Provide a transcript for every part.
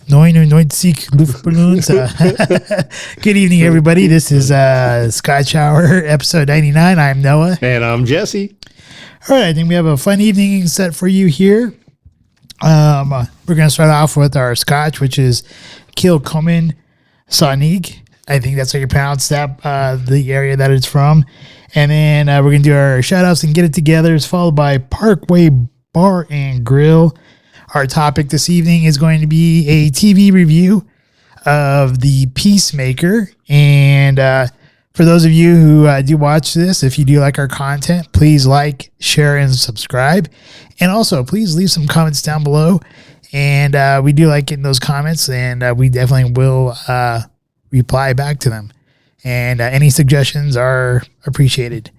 99 Luftballons. Good evening, everybody. This is Scotch Hour, episode 99. I'm Noah. And I'm Jesse. All right, I think we have a fun evening set for you here. We're going to start off with our Scotch, which is Kilchoman Sanaig. I think that's how you pronounce that, the area that it's from. And then we're going to do our shout-outs and get it together. It's followed by Parkway Bar and Grill. Our topic this evening is going to be a TV review of the Peacemaker. And for those of you who do watch this, if you do like our content, please like, share, and subscribe. And also, please leave some comments down below. And we do like getting those comments, and we definitely will reply back to them. And any suggestions are appreciated.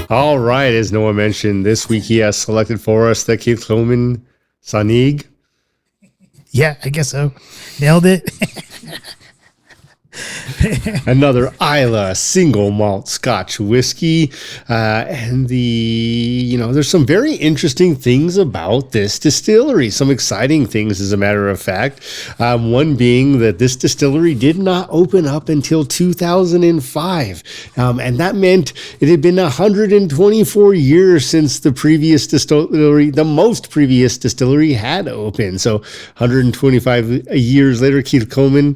All right, as Noah mentioned, this week he has selected for us the Kilchoman Sanaig. Yeah, I guess so. Nailed it. Another Islay single malt Scotch whiskey. And there's some very interesting things about this distillery. Some exciting things, as a matter of fact. One being that this distillery did not open up until 2005. And that meant it had been 124 years since the previous distillery, the most previous distillery had opened. So 125 years later, Kilchoman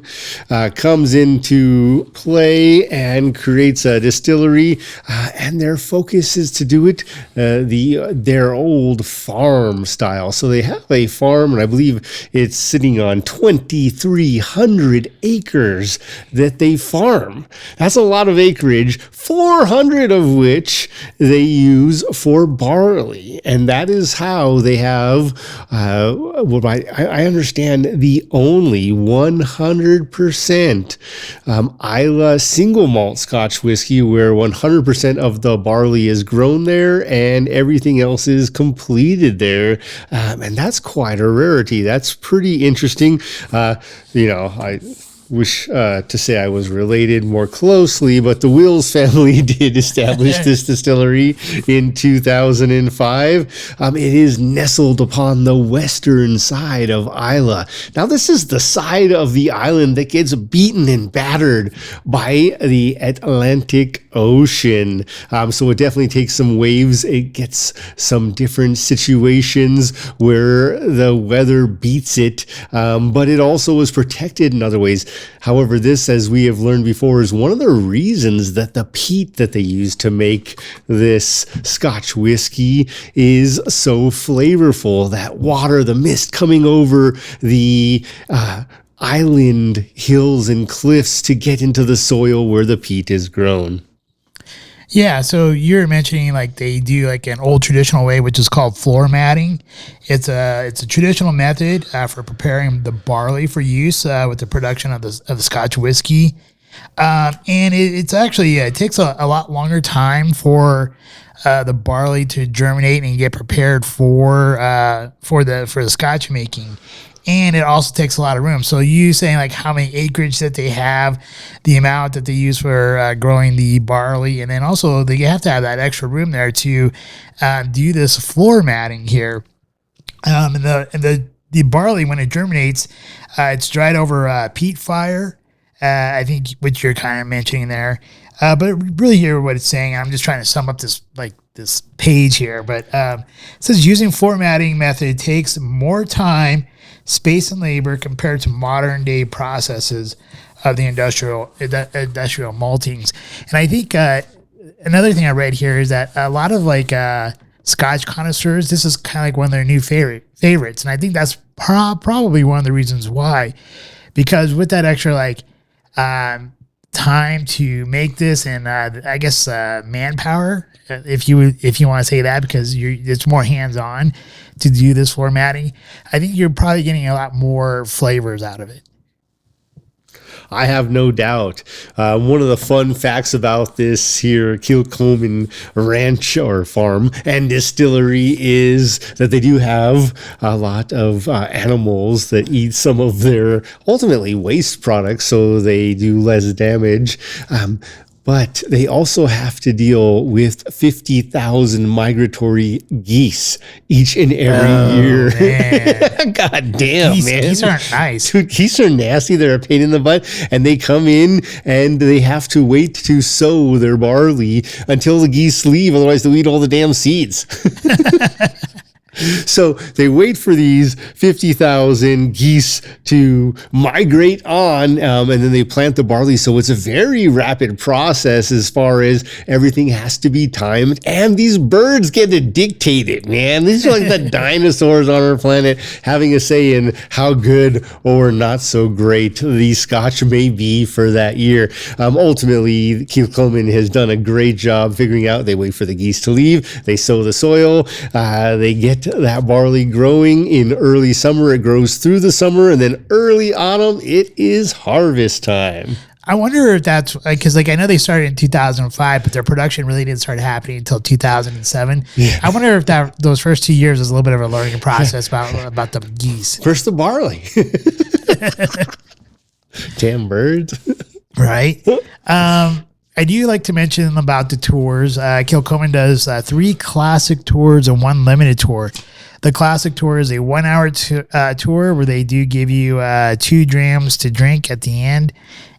comes into play and creates a distillery, and their focus is to do it their old farm style. So they have a farm, and I believe it's sitting on 2,300 acres that they farm. That's a lot of acreage, 400 of which they use for barley, and that is how they have what I understand the only 100% Islay single malt Scotch whiskey, where 100% of the barley is grown there and everything else is completed there. And that's quite a rarity. That's pretty interesting. I wish to say I was related more closely, but the Wills family did establish this distillery in 2005. It is nestled upon the western side of Islay. Now, this is the side of the island that gets beaten and battered by the Atlantic Ocean. So it definitely takes some waves. It gets some different situations where the weather beats it, but it also is protected in other ways. However, this, as we have learned before, is one of the reasons that the peat that they use to make this Scotch whiskey is so flavorful. That water, the mist coming over the island hills and cliffs to get into the soil where the peat is grown. Yeah, so you're mentioning like they do like an old traditional way, which is called floor matting. It's a traditional method for preparing the barley for use with the production of the Scotch whiskey, and it's actually it takes a lot longer time for the barley to germinate and get prepared for the Scotch making. And it also takes a lot of room. So you saying like how many acreage that they have, the amount that they use for growing the barley, and then also they have to have that extra room there to do this floor matting here. And the barley, when it germinates, it's dried over peat fire. I think which you're kind of mentioning there, but really hear what it's saying. I'm just trying to sum up this page here. But it says using floor matting method takes more time, space, and labor compared to modern day processes of the industrial maltings. And I think another thing I read here is that a lot of Scotch connoisseurs, this is kind of like one of their new favorites. And I think that's probably one of the reasons why, because with that extra time to make this and I guess manpower, if you want to say that, because it's more hands-on to do this formatting, I think you're probably getting a lot more flavors out of it. I have no doubt. One of the fun facts about this here Kilchoman ranch or farm and distillery is that they do have a lot of animals that eat some of their ultimately waste products, so they do less damage. But they also have to deal with 50,000 migratory geese each and every year. Man. God damn, man. Geese aren't nice. Dude, geese are nasty. They're a pain in the butt. And they come in and they have to wait to sow their barley until the geese leave. Otherwise, they'll eat all the damn seeds. So they wait for these 50,000 geese to migrate on, and then they plant the barley. So it's a very rapid process as far as everything has to be timed. And these birds get to dictate it, man. These are like the dinosaurs on our planet having a say in how good or not so great the Scotch may be for that year. Ultimately, Kilchoman has done a great job figuring out. They wait for the geese to leave. They sow the soil. They get that barley growing in early summer. It grows through the summer, and then early autumn, it is harvest time. I wonder if that's because, I know they started in 2005, but their production really didn't start happening until 2007. Yeah. I wonder if those first 2 years was a little bit of a learning process about the geese. First the barley. Damn birds. Right. I do like to mention about the tours. Kilchoman does 3 classic tours and 1 limited tour. The classic tour is a 1-hour tour where they do give you 2 drams to drink at the end.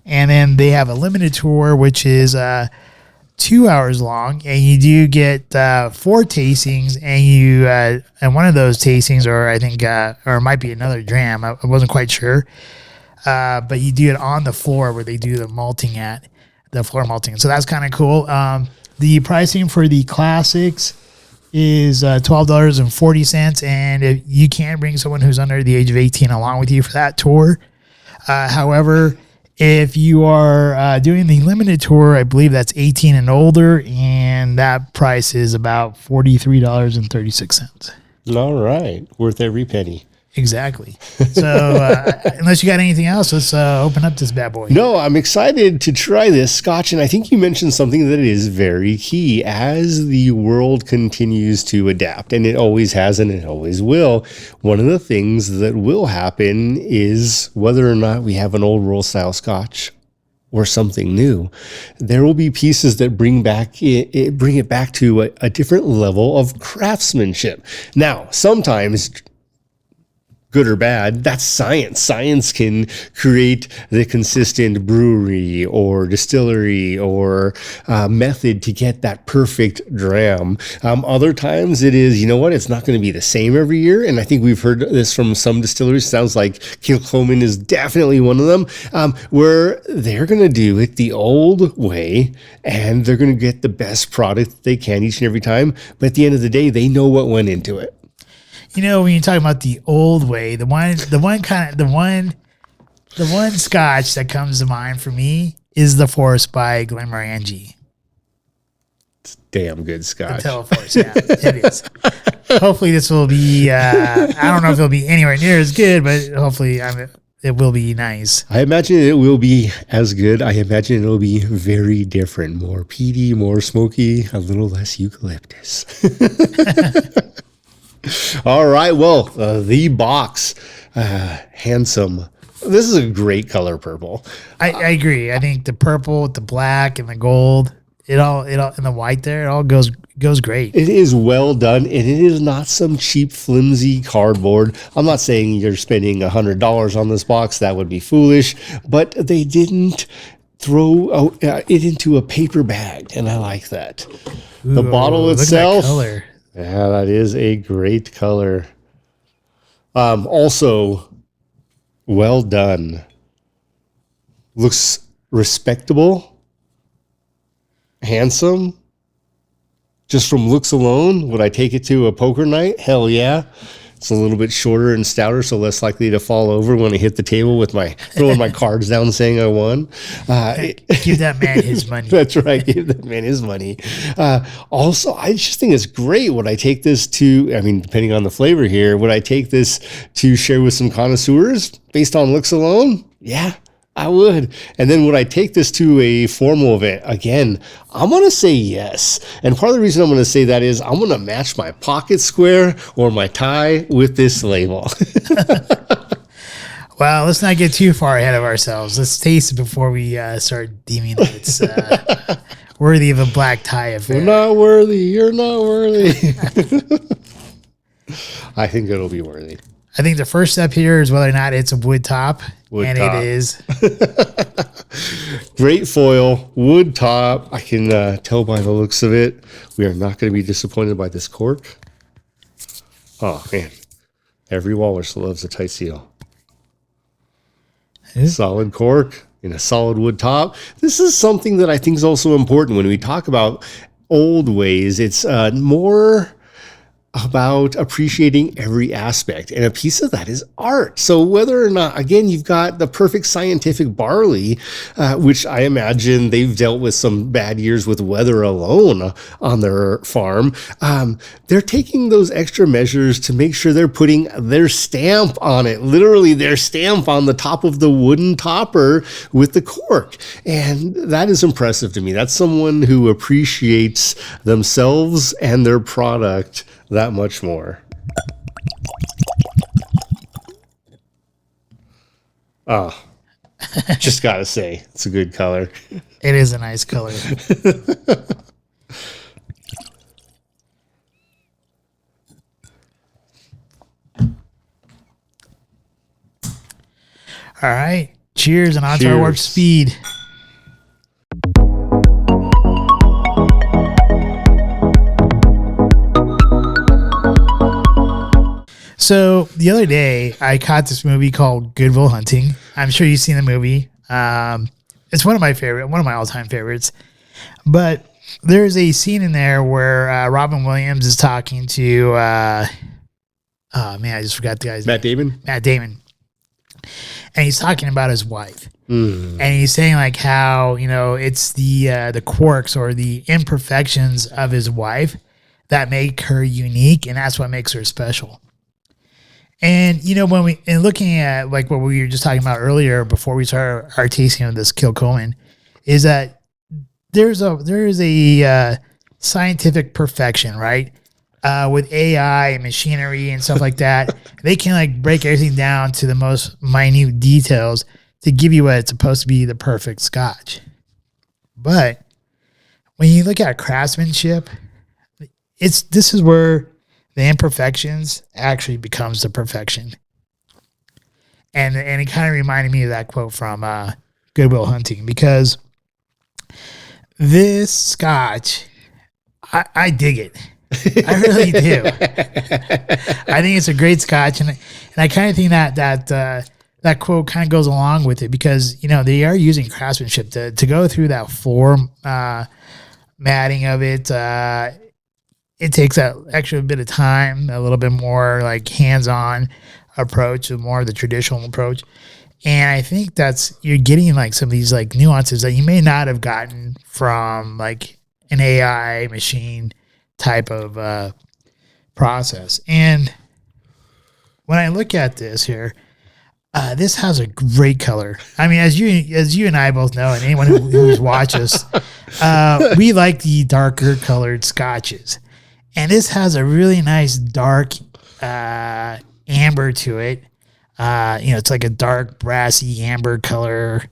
And then they have a limited tour, which is 2 hours long, and you do get 4 tastings, and one of those tastings, or I think, or it might be another dram. I wasn't quite sure. But you do it on the floor where they do the malting at. The floor malting. So that's kind of cool. The pricing for the classics is $12.40, and if you can bring someone who's under the age of 18 along with you for that tour. However, if you are doing the limited tour, I believe that's 18 and older, and that price is about $43.36. All right. Worth every penny. Exactly. So unless you got anything else, let's open up this bad boy. No, I'm excited to try this Scotch, and I think you mentioned something that is very key as the world continues to adapt, and it always has and it always will. One of the things that will happen is whether or not we have an old world style Scotch or something new, there will be pieces that bring it back to a different level of craftsmanship. Now, sometimes, good or bad, that's science. Science can create the consistent brewery or distillery or method to get that perfect dram. Other times it is, it's not going to be the same every year. And I think we've heard this from some distilleries. Sounds like Kilchoman is definitely one of them, where they're going to do it the old way and they're going to get the best product they can each and every time. But at the end of the day, they know what went into it. When you're talking about the old way, the one Scotch that comes to mind for me is the Forest by Glenmorangie. It's damn good Scotch. The Forest, yeah, it is. Hopefully this will be, I don't know if it'll be anywhere near as good, but hopefully it will be nice. I imagine it will be as good. I imagine it'll be very different. More peaty, more smoky, a little less eucalyptus. All right. Well, the box, handsome. This is a great color purple. I agree. I think the purple with the black and the gold, it all and the white there, it all goes great. It is well done, and it is not some cheap, flimsy cardboard. I'm not saying you're spending $100 on this box. That would be foolish, but they didn't throw it into a paper bag, and I like that. Ooh, the bottle itself. Look at that color. Yeah, that is a great color. Also, well done. Looks respectable, handsome. Just from looks alone, would I take it to a poker night? Hell yeah. It's a little bit shorter and stouter, so less likely to fall over when I hit the table with throwing my cards down saying I won. Give that man his money. That's right. Give that man his money. Also, I just think it's great. Would I take this depending on the flavor here, would I take this to share with some connoisseurs based on looks alone? Yeah, I would. And then would I take this to a formal event? Again, I'm going to say yes. And part of the reason I'm going to say that is I'm going to match my pocket square or my tie with this label. Well, let's not get too far ahead of ourselves. Let's taste it before we start deeming that it's worthy of a black tie affair. We're not worthy. You're not worthy. I think it'll be worthy. I think the first step here is whether or not it's a wood top. It is. Great foil, wood top. I can tell by the looks of it, we are not going to be disappointed by this cork. Oh, man. Every walrus loves a tight seal. Solid cork in a solid wood top. This is something that I think is also important when we talk about old ways. It's more about appreciating every aspect, and a piece of that is art. So whether or not, again, you've got the perfect scientific barley, which I imagine they've dealt with some bad years with weather alone on their farm, they're taking those extra measures to make sure they're putting their stamp on it, literally their stamp on the top of the wooden topper with the cork. And that is impressive to me. That's someone who appreciates themselves and their product that much more. Oh, just gotta say, it's a good color. It is a nice color. All right. Cheers and on to our warp speed. So the other day, I caught this movie called Good Will Hunting. I'm sure you've seen the movie. It's one of my all-time favorites. But there's a scene in there where Robin Williams is talking to, I just forgot the guy's name. Matt Damon. And he's talking about his wife. And he's saying like how, it's the quirks or the imperfections of his wife that make her unique, and that's what makes her special. And, when looking at like what we were just talking about earlier before we started our tasting of this Kilchoman, is that there is a scientific perfection, right? With AI and machinery and stuff like that, they can like break everything down to the most minute details to give you what it's supposed to be the perfect Scotch. But when you look at craftsmanship, this is where the imperfections actually becomes the perfection. And it kind of reminded me of that quote from Good Will Hunting, because this Scotch, I dig it. I really do. I think it's a great Scotch, and I kind of think that quote kind of goes along with it, because they are using craftsmanship to go through that form matting of it. It takes that extra bit of time, a little bit more like hands-on approach, more of the traditional approach. And I think you're getting like some of these like nuances that you may not have gotten from like an AI machine type of process. And when I look at this here, this has a great color. I mean, as you and I both know, and anyone who's watched us, we like the darker colored Scotches. And this has a really nice dark amber to it. It's like a dark brassy amber color.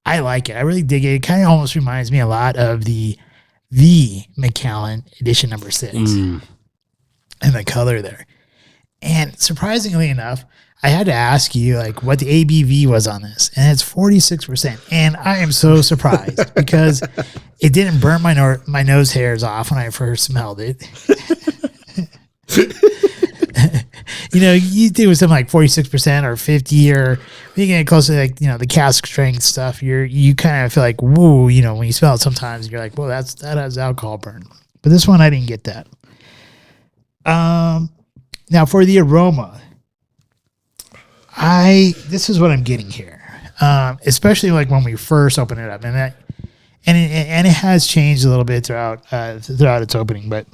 I like it. I really dig it. It kind of almost reminds me a lot of the Macallan edition number 6 and the color there. And surprisingly enough, I had to ask you like what the ABV was on this, and it's 46%. And I am so surprised because it didn't burn my nose hairs off when I first smelled it. You do something like 46% or 50, or you get close to like the cask strength stuff. You kind of feel like whoa, when you smell it sometimes you're like, well, that has alcohol burn. But this one I didn't get that. Now for the aroma. This is what I'm getting here, especially like when we first open it up, and it has changed a little bit throughout its opening. But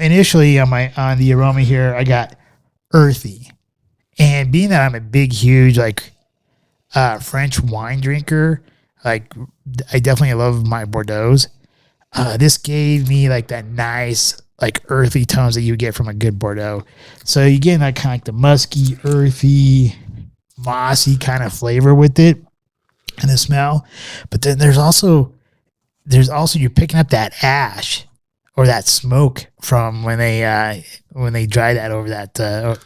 initially on the aroma here, I got earthy, and being that I'm a big, huge like French wine drinker, like I definitely love my Bordeaux's. This gave me like that nice like earthy tones that you get from a good Bordeaux. So you get that kind of like the musky, earthy, mossy kind of flavor with it and the smell. But then there's also you're picking up that ash or that smoke from when they dry that over that the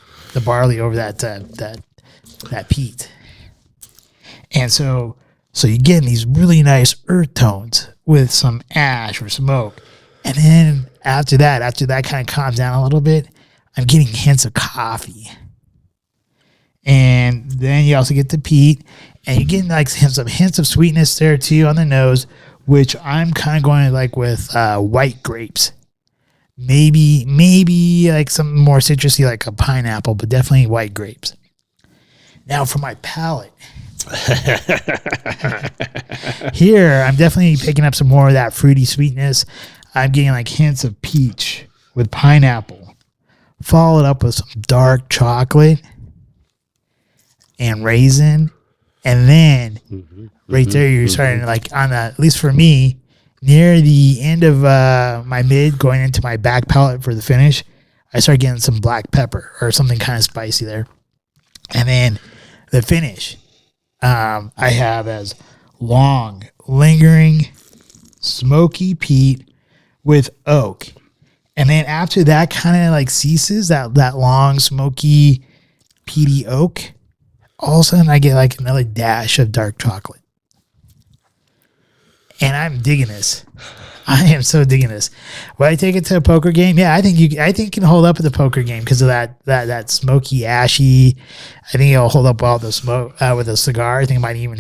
barley over that peat. And so you get these really nice earth tones with some ash or smoke. And then after that kind of calms down a little bit, I'm getting hints of coffee. And then you also get the peat, and you're getting like some hints of sweetness there too on the nose, which I'm kind of going like with white grapes. Maybe like something more citrusy like a pineapple, but definitely white grapes. Now for my palate. Here, I'm definitely picking up some more of that fruity sweetness. I'm getting like hints of peach with pineapple, followed up with some dark chocolate and raisin. And then right there, you're starting like on the, at least for me, near the end of my mid going into my back palate for the finish, I start getting some black pepper or something kind of spicy there. And then the finish, I have as long, lingering, smoky peat with oak. And then after that kind of like ceases, that long, smoky, peaty oak, all of a sudden I get like another dash of dark chocolate. And I'm digging this. I am so digging this. Will I take it to a poker game? Yeah, I think it can hold up at the poker game because of that smoky, ashy. I think it'll hold up well with the smoke with a cigar. I think it might even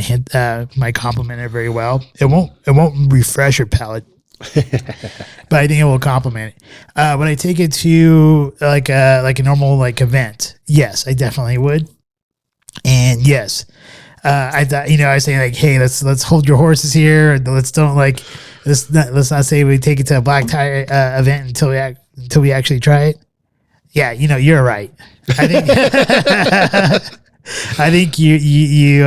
might complement it very well. It won't refresh your palate, but I think it will complement it. Would I take it to like a normal like event? Yes, I definitely would. And yes, I thought, I was saying like, hey, let's hold your horses here. Let's not say we take it to a black tie event until we actually try it. Yeah, you're right. I think I think you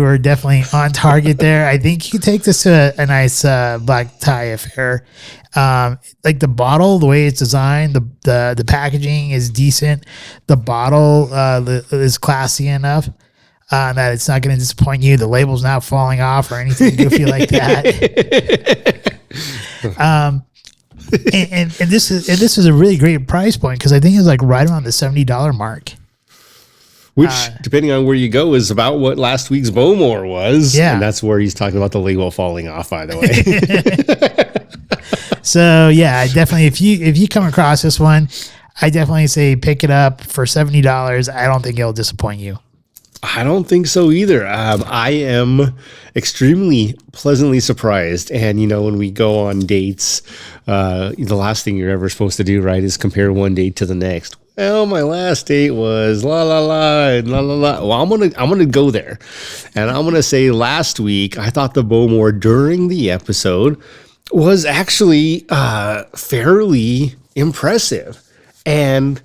are definitely on target there. I think you take this to a nice black tie affair. Like the bottle, the way it's designed, the packaging is decent. The bottle is classy enough that it's not going to disappoint you. The label's not falling off or anything goofy like that. And this is a really great price point because I think it's like right around the $70 mark. Which, depending on where you go, is about what last week's Bowmore was. Yeah. And that's where he's talking about the label falling off, by the way. So, yeah, I definitely, if you come across this one, I definitely say pick it up for $70. I don't think it'll disappoint you. I don't think so either. I am extremely pleasantly surprised. And, when we go on dates, the last thing you're ever supposed to do, right, is compare one date to the next. Well, my last date was la la la and la la la. Well, I'm gonna go there, and I'm gonna say last week I thought the Bowmore during the episode was actually fairly impressive, and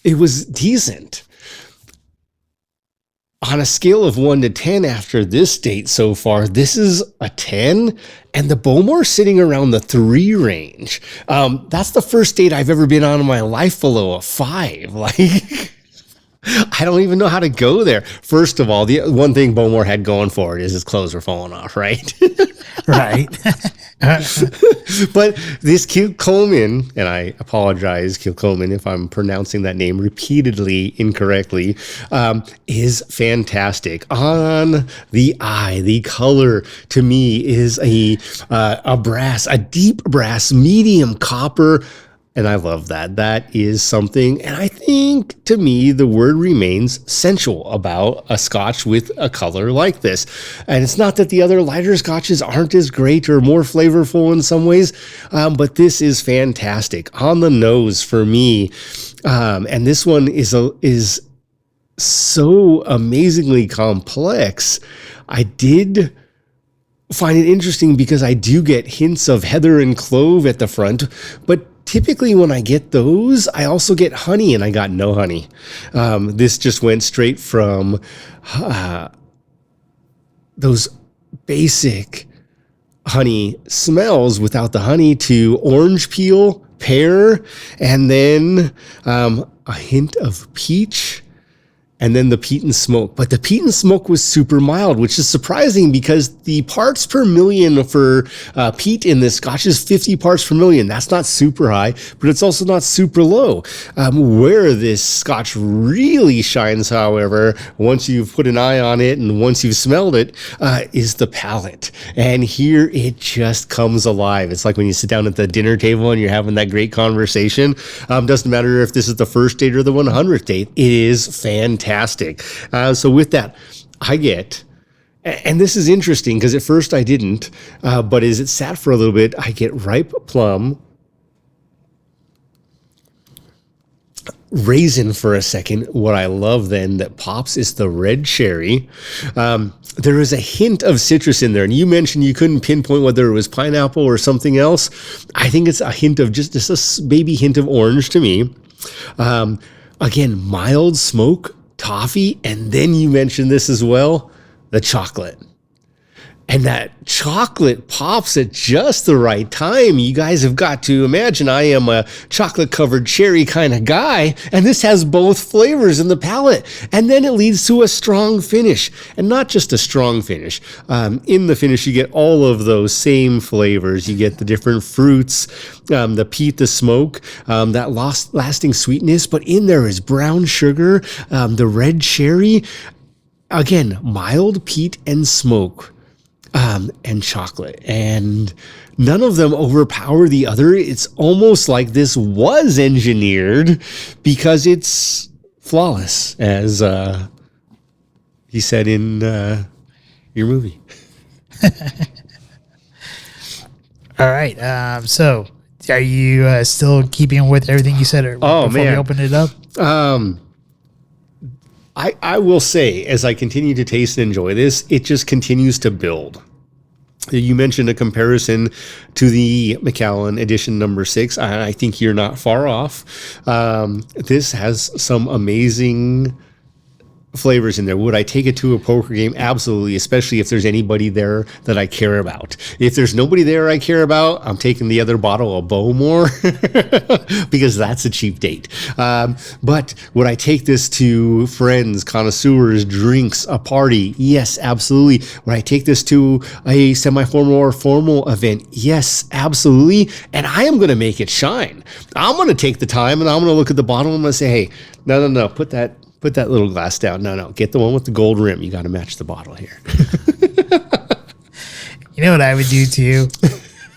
it was decent. On a scale of 1 to 10 after this date so far, this is a 10, and the Bowmore sitting around the 3 range. That's the first date I've ever been on in my life below a 5. Like, I don't even know how to go there. First of all, the one thing Bowmore had going for it is his clothes were falling off, right? Right. But this Kilchoman, and I apologize, Kilchoman, if I'm pronouncing that name repeatedly incorrectly, is fantastic. On the eye, the color to me is a deep brass, medium copper. And I love that. That is something. And I think, to me, the word remains sensual about a Scotch with a color like this. And it's not that the other lighter Scotches aren't as great or more flavorful in some ways, but this is fantastic. On the nose for me, and this one is so amazingly complex. I did find it interesting because I do get hints of heather and clove at the front, but typically when I get those, I also get honey, and I got no honey. This just went straight from those basic honey smells without the honey to orange peel, pear, and then a hint of peach. and then the peat and smoke. But the peat and smoke was super mild, which is surprising because the parts per million for peat in this Scotch is 50 parts per million. That's not super high, but it's also not super low. Where this Scotch really shines, however, once you've put an eye on it and once you've smelled it, is the palate. And here it just comes alive. It's like when you sit down at the dinner table and you're having that great conversation. Doesn't matter if this is the first date or the 100th date. It is fantastic. So with that, I get, and this is interesting because at first I didn't, but as it sat for a little bit, I get ripe plum, raisin for a second. What I love then that pops is the red cherry. There is a hint of citrus in there, and you mentioned you couldn't pinpoint whether it was pineapple or something else. I think it's a hint of just a baby hint of orange to me. Again, mild smoke, toffee, and then you mentioned this as well, the chocolate. And that chocolate pops at just the right time. You guys have got to imagine I am a chocolate-covered cherry kind of guy, and this has both flavors in the palate. And then it leads to a strong finish, and not just a strong finish. In the finish, you get all of those same flavors. You get the different fruits, the peat, the smoke, that lasting sweetness, but in there is brown sugar, the red cherry. Again, mild peat and smoke. And chocolate, and none of them overpower the other. It's almost like this was engineered because it's flawless, as he said in your movie. All right. So are you still keeping with everything you said before we open it up? I will say, as I continue to taste and enjoy this, it just continues to build. You mentioned a comparison to the Macallan edition number 6. I think you're not far off. This has some amazing flavors in there. Would I take it to a poker game? Absolutely, especially if there's anybody there that I care about. If there's nobody there I care about, I'm taking the other bottle of Bowmore because that's a cheap date. But would I take this to friends, connoisseurs, drinks, a party? Yes, absolutely. Would I take this to a semi-formal or formal event? Yes, absolutely. And I am going to make it shine. I'm going to take the time and I'm going to look at the bottle and I'm going to say, hey, no, put that little glass down. No, get the one with the gold rim. You got to match the bottle here. You know what I would do too?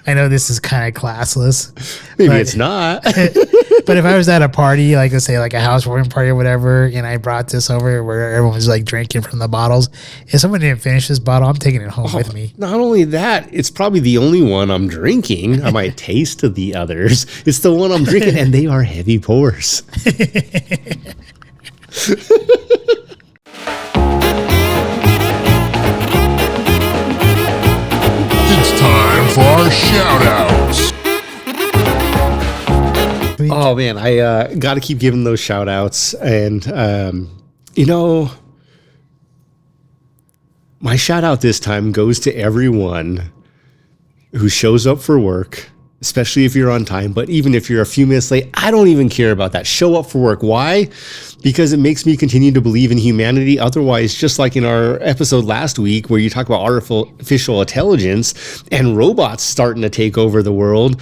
I know this is kind of classless. Maybe it's not. But if I was at a party, like let's say like a housewarming party or whatever, and I brought this over where everyone was like drinking from the bottles, if someone didn't finish this bottle, I'm taking it home with me. Not only that, it's probably the only one I'm drinking. I might taste the others. It's the one I'm drinking, and they are heavy pours. It's time for our shout-outs. Oh man, I got to keep giving those shout-outs, and my shout-out this time goes to everyone who shows up for work, especially if you're on time, but even if you're a few minutes late, I don't even care about that. Show up for work. Why? Because it makes me continue to believe in humanity. Otherwise, just like in our episode last week where you talk about artificial intelligence and robots starting to take over the world,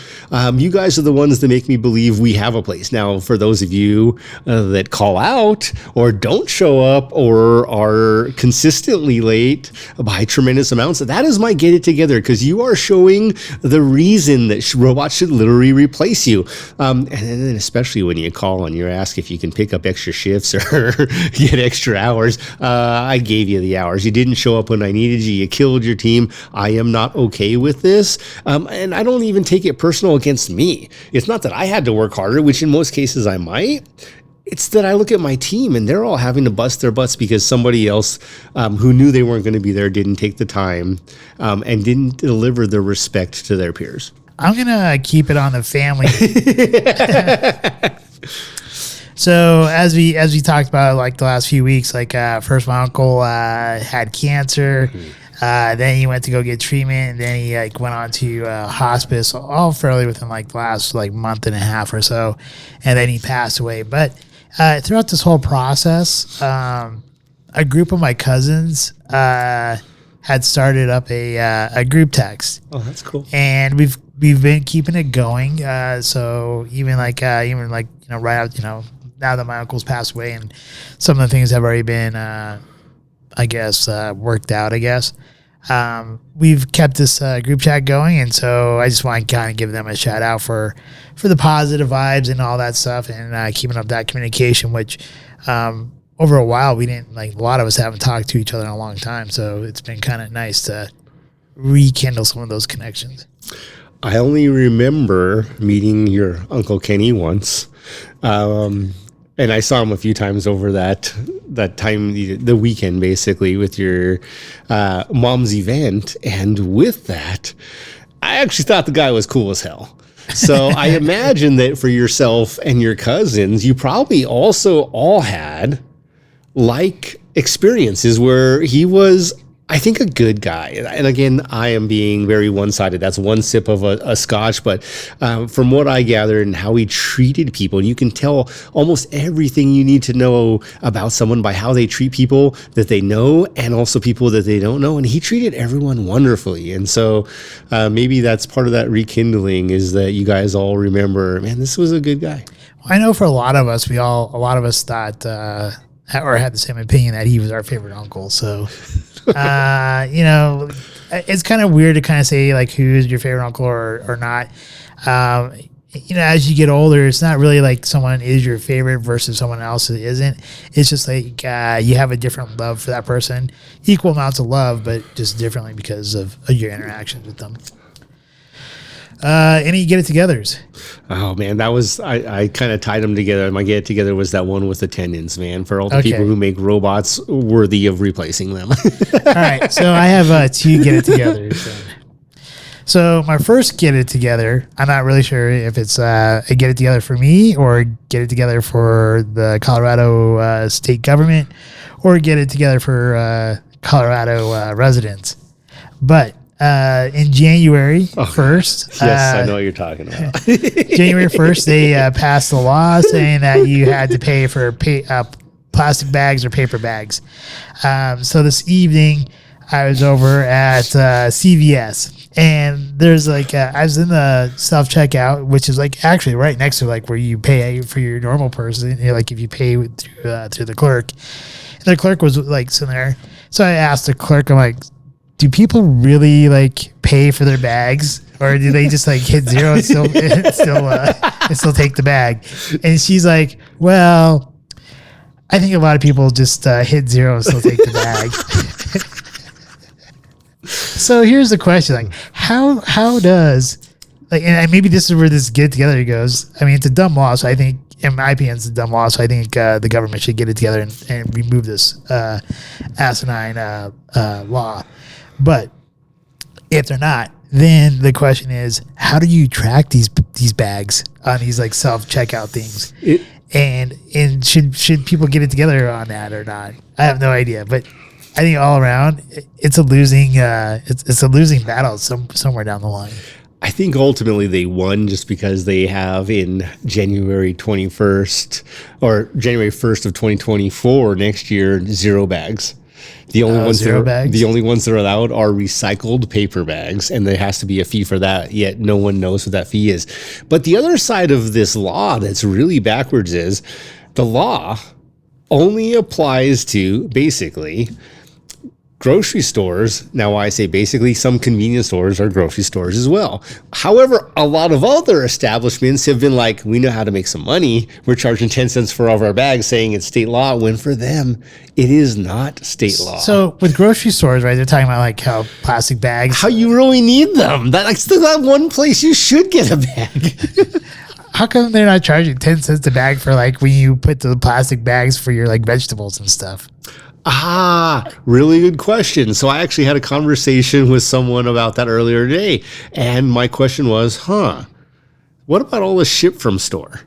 you guys are the ones that make me believe we have a place. Now, for those of you that call out or don't show up or are consistently late by tremendous amounts, that is my get it together, because you are showing the reason that robots should literally replace you. And then especially when you call and you're asked if you can pick up extra shifts or get extra hours. I gave you the hours. You didn't show up when I needed you. You killed your team. I am not okay with this. And I don't even take it personal against me. It's not that I had to work harder, which in most cases I might. It's that I look at my team and they're all having to bust their butts because somebody else who knew they weren't going to be there didn't take the time and didn't deliver the respect to their peers. I'm going to keep it on the family. So as we talked about like the last few weeks, like first my uncle had cancer, then he went to go get treatment, and then he like went on to hospice, all fairly within like the last like month and a half or so, and then he passed away. But Throughout this whole process, a group of my cousins had started up a group text. Oh, that's cool. And we've been keeping it going. So even like right out, now that my uncle's passed away and some of the things have already been worked out, we've kept this group chat going, and so I just want to kind of give them a shout out for the positive vibes and all that stuff, and keeping up that communication, which over a while we didn't, like, a lot of us haven't talked to each other in a long time, so it's been kind of nice to rekindle some of those connections. I only remember meeting your Uncle Kenny once, and I saw him a few times over that time, the weekend, basically, with your mom's event. And with that, I actually thought the guy was cool as hell. So I imagine that for yourself and your cousins, you probably also all had like experiences where he was, I think, a good guy. And again, I am being very one-sided. That's one sip of a scotch. But from what I gathered and how he treated people, you can tell almost everything you need to know about someone by how they treat people that they know and also people that they don't know. And he treated everyone wonderfully. And so maybe that's part of that rekindling, is that you guys all remember, man, this was a good guy. I know for a lot of us thought or had the same opinion that he was our favorite uncle. So, it's kind of weird to kind of say like who's your favorite uncle or not. As you get older, it's not really like someone is your favorite versus someone else that isn't. It's just like you have a different love for that person, equal amounts of love, but just differently because of your interactions with them. Any get-it-togethers? Oh man, that was, I kind of tied them together. My get-together was that one with attendance, man, for all the people who make robots worthy of replacing them. All right, so I have 2 get-it-togethers. So my first get-it-together, I'm not really sure if it's a get-it-together for me or get-it-together for the Colorado state government or get-it-together for Colorado residents. But in January 1st. Yes, I know what you're talking about. January 1st, they passed a law saying that you had to pay for plastic bags or paper bags. So this evening, I was over at CVS, and there's like, I was in the self-checkout, which is like actually right next to like where you pay for your normal person, like if you pay through the clerk. And the clerk was like sitting there. So I asked the clerk, I'm like, do people really like pay for their bags, or do they just like hit zero and still take the bag? And she's like, well, I think a lot of people just hit zero and still take the bag. So here's the question: like, how does, like, and maybe this is where this get together goes. I mean, it's a dumb law, so I think, in my opinion, it's a dumb law. So I think the government should get it together and remove this asinine law. But if they're not, then the question is, how do you track these bags on these like self-checkout things? And should people get it together on that or not? I have no idea. But I think all around, it's a losing battle somewhere down the line. I think ultimately they won just because they have in January 21st or January 1st of 2024 next year 0 bags. The only ones that are allowed are recycled paper bags, and there has to be a fee for that, yet no one knows what that fee is. But the other side of this law that's really backwards is the law only applies to basically grocery stores. Now, I say basically, some convenience stores are grocery stores as well. However, a lot of other establishments have been like, we know how to make some money. We're charging 10 cents for all of our bags, saying it's state law, when for them, it is not state law. So with grocery stores, right, they're talking about like how plastic bags. How you really need them. That's that one place you should get a bag. How come they're not charging 10 cents a bag for like when you put the plastic bags for your like vegetables and stuff? Really good question. So I actually had a conversation with someone about that earlier today. And my question was, what about all the ship from store?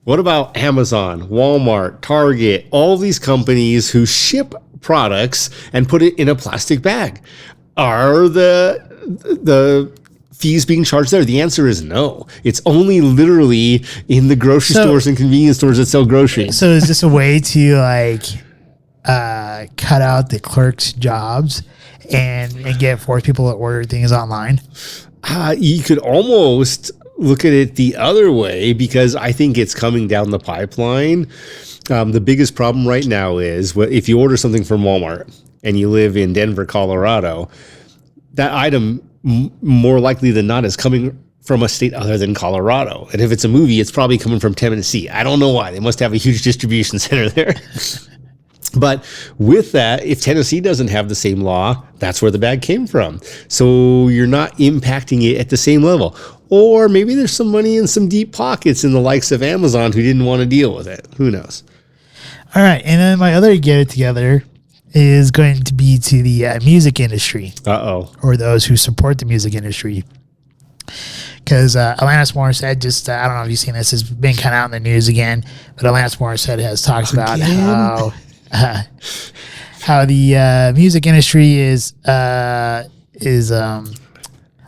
What about Amazon, Walmart, Target, all these companies who ship products and put it in a plastic bag? Are the fees being charged there? The answer is no. It's only literally in the grocery stores and convenience stores that sell groceries. So is this a way to like cut out the clerks' jobs and force people to order things online? You could almost look at it the other way, because I think it's coming down the pipeline. The biggest problem right now is if you order something from Walmart and you live in Denver, Colorado, that item more likely than not is coming from a state other than Colorado. And if it's a movie, it's probably coming from Tennessee. I don't know why. They must have a huge distribution center there. But with that, if Tennessee doesn't have the same law, that's where the bag came from. So you're not impacting it at the same level. Or maybe there's some money in some deep pockets in the likes of Amazon who didn't want to deal with it. Who knows? All right. And then my other get it together is going to be to the music industry. Or those who support the music industry. Because Alanis Morissette just, I don't know if you've seen this, has been kind of out in the news again, but Alanis Morissette has talked about how the music industry is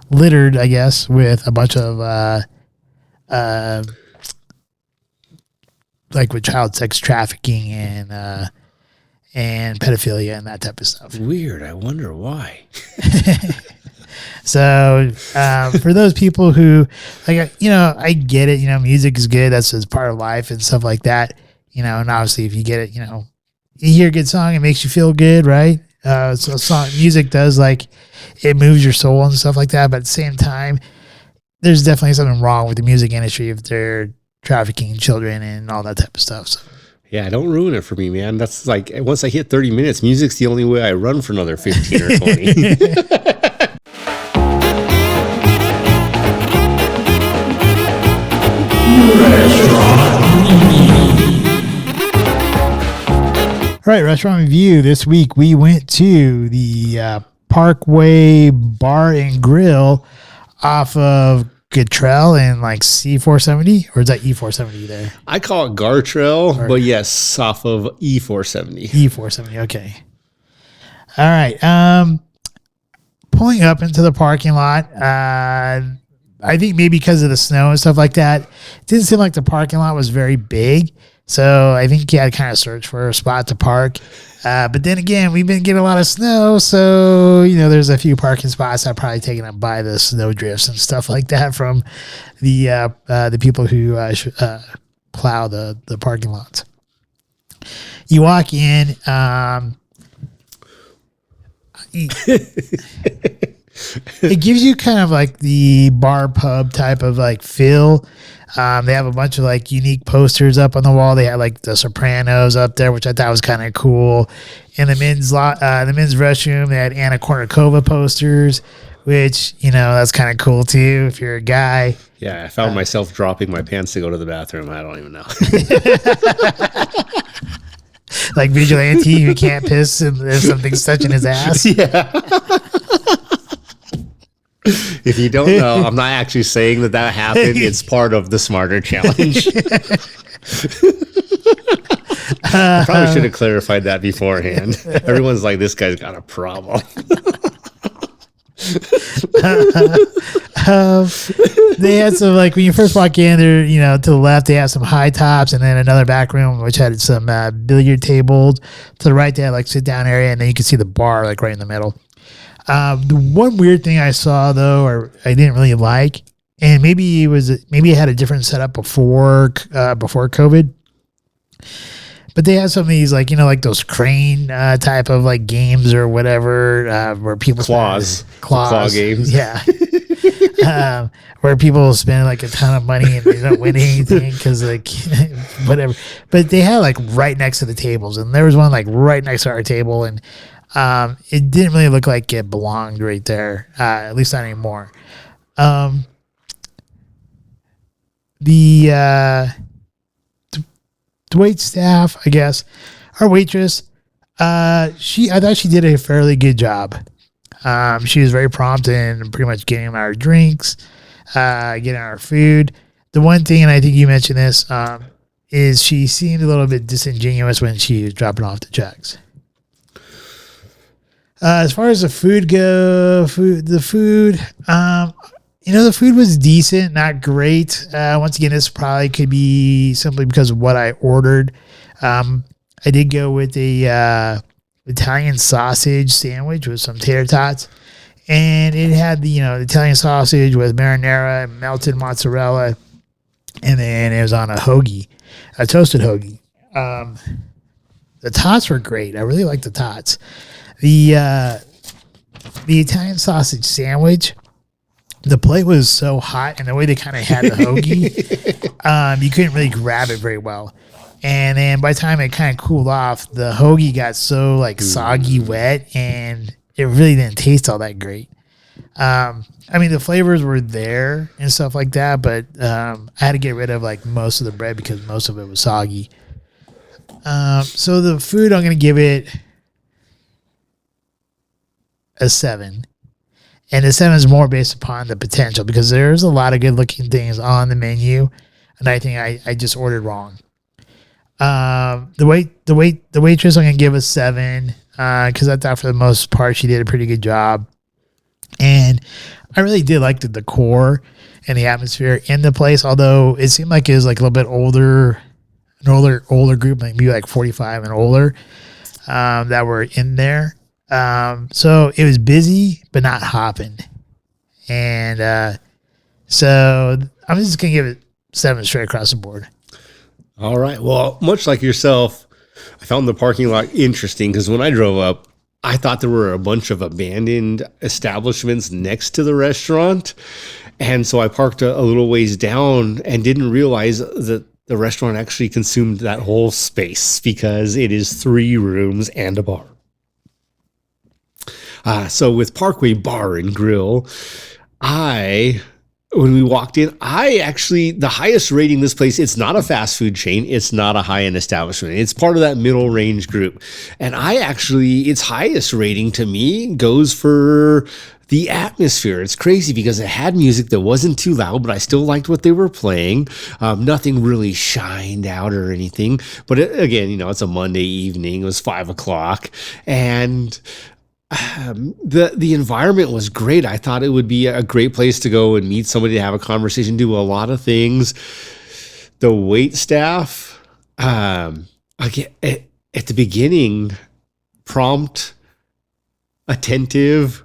littered, I guess, with a bunch of like with child sex trafficking and pedophilia and that type of stuff. Weird. I wonder why. So for those people who, like, I get it. Music is good. That's just part of life and stuff like that. And obviously, if you get it, you hear a good song, it makes you feel good, right? So music does, like, it moves your soul and stuff like that. But at the same time, there's definitely something wrong with the music industry if they're trafficking children and all that type of stuff. So. Yeah, don't ruin it for me, man. That's like, once I hit 30 minutes, music's the only way I run for another 15 or 20. All right, restaurant review. This week we went to the Parkway Bar and Grill off of Gatrell and like C470, or is that E470 there? I call it Gartrell, but yes, off of E470. E470, okay. All right. Pulling up into the parking lot, I think maybe because of the snow and stuff like that, it didn't seem like the parking lot was very big. So I think you had to kind of search for a spot to park. But then again, we've been getting a lot of snow. So, there's a few parking spots that are probably taken up by the snow drifts and stuff like that from the people who plow the parking lots. You walk in. It gives you kind of like the bar pub type of like feel. They have a bunch of like unique posters up on the wall. They had like the Sopranos up there, which I thought was kind of cool. In the men's restroom, they had Anna Kournikova posters, which, that's kind of cool too if you're a guy. Yeah, I found myself dropping my pants to go to the bathroom. I don't even know. Like Vigilante who can't piss if something's touching his ass. Yeah. If you don't know, I'm not actually saying that happened. It's part of the Smarter Challenge. I probably should have clarified that beforehand. Everyone's like, this guy's got a problem. They had some, like, when you first walk in there, to the left, they have some high tops and then another back room, which had some billiard tables. To the right, they had like sit down area, and then you can see the bar like right in the middle. The one weird thing I saw though, or I didn't really like, and maybe it had a different setup before COVID, but they had some of these like those crane type of like games or whatever where people claw games, yeah, where people spend like a ton of money and they don't win anything because like whatever. But they had like right next to the tables, and there was one like right next to our table, and it didn't really look like it belonged right there, at least not anymore. The wait staff, I guess, our waitress, I thought she did a fairly good job. She was very prompt in pretty much getting our drinks, getting our food. The one thing, and I think you mentioned this, is she seemed a little bit disingenuous when she was dropping off the checks. As far as the food The food was decent, not great. Once again, this probably could be simply because of what I ordered. I did go with a Italian sausage sandwich with some tater tots, and it had the Italian sausage with marinara and melted mozzarella, and then it was on a hoagie, a toasted hoagie. The tots were great. I really liked the tots. The Italian sausage sandwich. The plate was so hot, and the way they kind of had the hoagie, you couldn't really grab it very well. And then by the time it kind of cooled off, the hoagie got so like soggy wet, and it really didn't taste all that great. I mean, the flavors were there and stuff like that, but I had to get rid of like most of the bread because most of it was soggy. So the food, I'm going to give it a 7. And the 7 is more based upon the potential because there's a lot of good looking things on the menu, and I think I just ordered wrong. The waitress, I'm gonna give a 7 because I thought for the most part she did a pretty good job, and I really did like the decor and the atmosphere in the place. Although it seemed like it was like a little bit older, older group, like maybe like 45 and older, that were in there. So it was busy, but not hopping. And so I'm just going to give it 7 straight across the board. All right. Well, much like yourself, I found the parking lot interesting because when I drove up, I thought there were a bunch of abandoned establishments next to the restaurant. And so I parked a little ways down and didn't realize that the restaurant actually consumed that whole space because it is 3 rooms and a bar. So with Parkway Bar and Grill, when we walked in, the highest rating this place, it's not a fast food chain. It's not a high-end establishment. It's part of that middle range group. And its highest rating to me goes for the atmosphere. It's crazy because it had music that wasn't too loud, but I still liked what they were playing. Nothing really shined out or anything. But again, it's a Monday evening. It was 5:00, and the environment was great. I thought it would be a great place to go and meet somebody, to have a conversation, do a lot of things. The wait staff, again, at the beginning, prompt, attentive,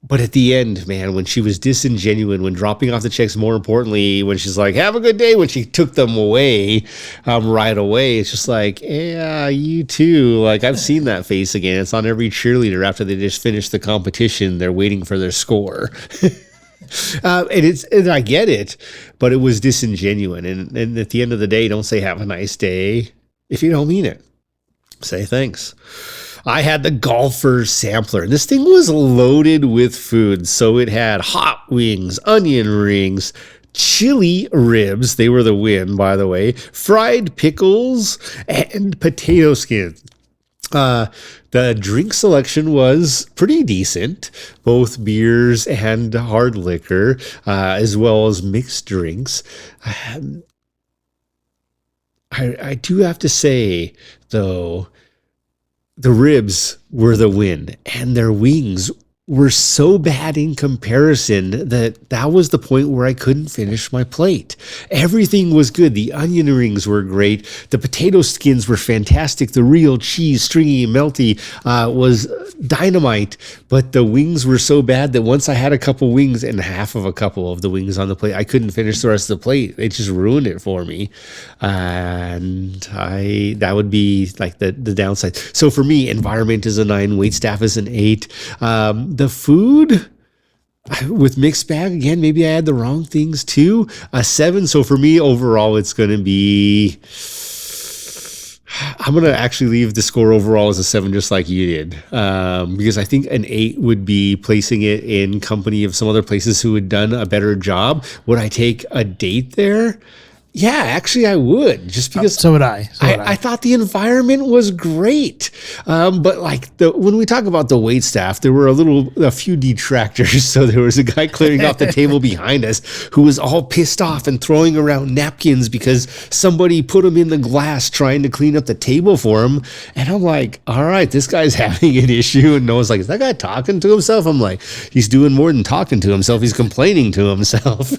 but at the end, man, when she was disingenuous, when dropping off the checks, more importantly, when she's like, have a good day, when she took them away right away, it's just like, yeah, you too. Like, I've seen that face again. It's on every cheerleader after they just finish the competition. They're waiting for their score. And I get it, but it was disingenuous. And at the end of the day, don't say have a nice day if you don't mean it. Say thanks. I had the golfer's sampler. This thing was loaded with food. So it had hot wings, onion rings, chili ribs. They were the win, by the way. Fried pickles and potato skins. The drink selection was pretty decent, both beers and hard liquor, as well as mixed drinks. I do have to say, though, the ribs were the win, and their wings were so bad in comparison that was the point where I couldn't finish my plate. Everything was good. The onion rings were great. The potato skins were fantastic. The real cheese, stringy and melty, was dynamite. But the wings were so bad that once I had a couple wings and half of a couple of the wings on the plate, I couldn't finish the rest of the plate. It just ruined it for me. And that would be like the downside. So for me, environment is a 9, waitstaff is an 8. The food with mixed bag, again, maybe I had the wrong things too. A 7. So for me, overall, it's going to be, I'm going to actually leave the score overall as a 7, just like you did. Because I think an 8 would be placing it in company of some other places who had done a better job. Would I take a date there? Yeah, actually, I would, just because. So would I. I thought the environment was great, but like when we talk about the wait staff, there were a few detractors. So there was a guy clearing off the table behind us who was all pissed off and throwing around napkins because somebody put him in the glass trying to clean up the table for him. And I'm like, all right, this guy's having an issue. And Noah's like, is that guy talking to himself? I'm like, he's doing more than talking to himself. He's complaining to himself.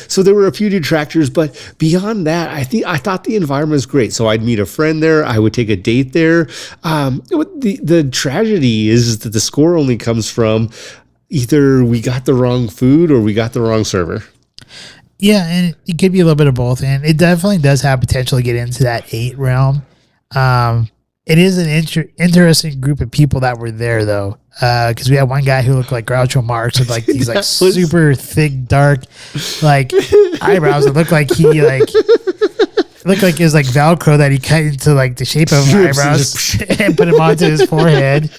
So there were a few detractors, but beyond that, I thought the environment was great. So I'd meet a friend there. I would take a date there. The tragedy is that the score only comes from either we got the wrong food or we got the wrong server. Yeah, and it could be a little bit of both, and it definitely does have potential to get into that 8 realm. It is an interesting group of people that were there, though, because we had one guy who looked like Groucho Marx with like these like super thick, dark, like eyebrows. It looked like he looked like it was like Velcro that he cut into like the shape of eyebrows and put him onto his forehead.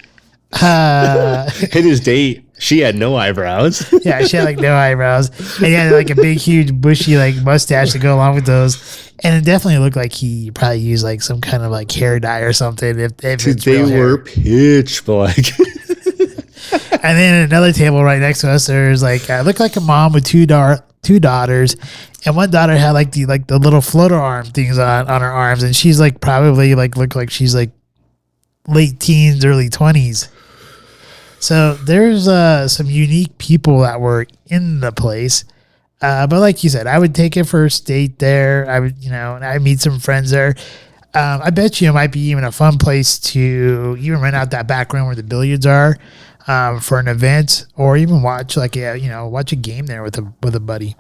And his date, she had no eyebrows. Yeah, she had like no eyebrows, and he had like a big, huge, bushy like mustache to go along with those. And it definitely looked like he probably used like some kind of like hair dye or something. If they were pitch black. And then at another table right next to us, there's like looked like a mom with two daughters, and one daughter had like the little floater arm things on her arms, and she's like probably like looked like she's like late teens, early 20s. So there's some unique people that were in the place. But like you said, I would take a first date there. I would, and I meet some friends there. I bet you it might be even a fun place to even rent out that back room where the billiards are for an event, or even watch like watch a game there with a buddy.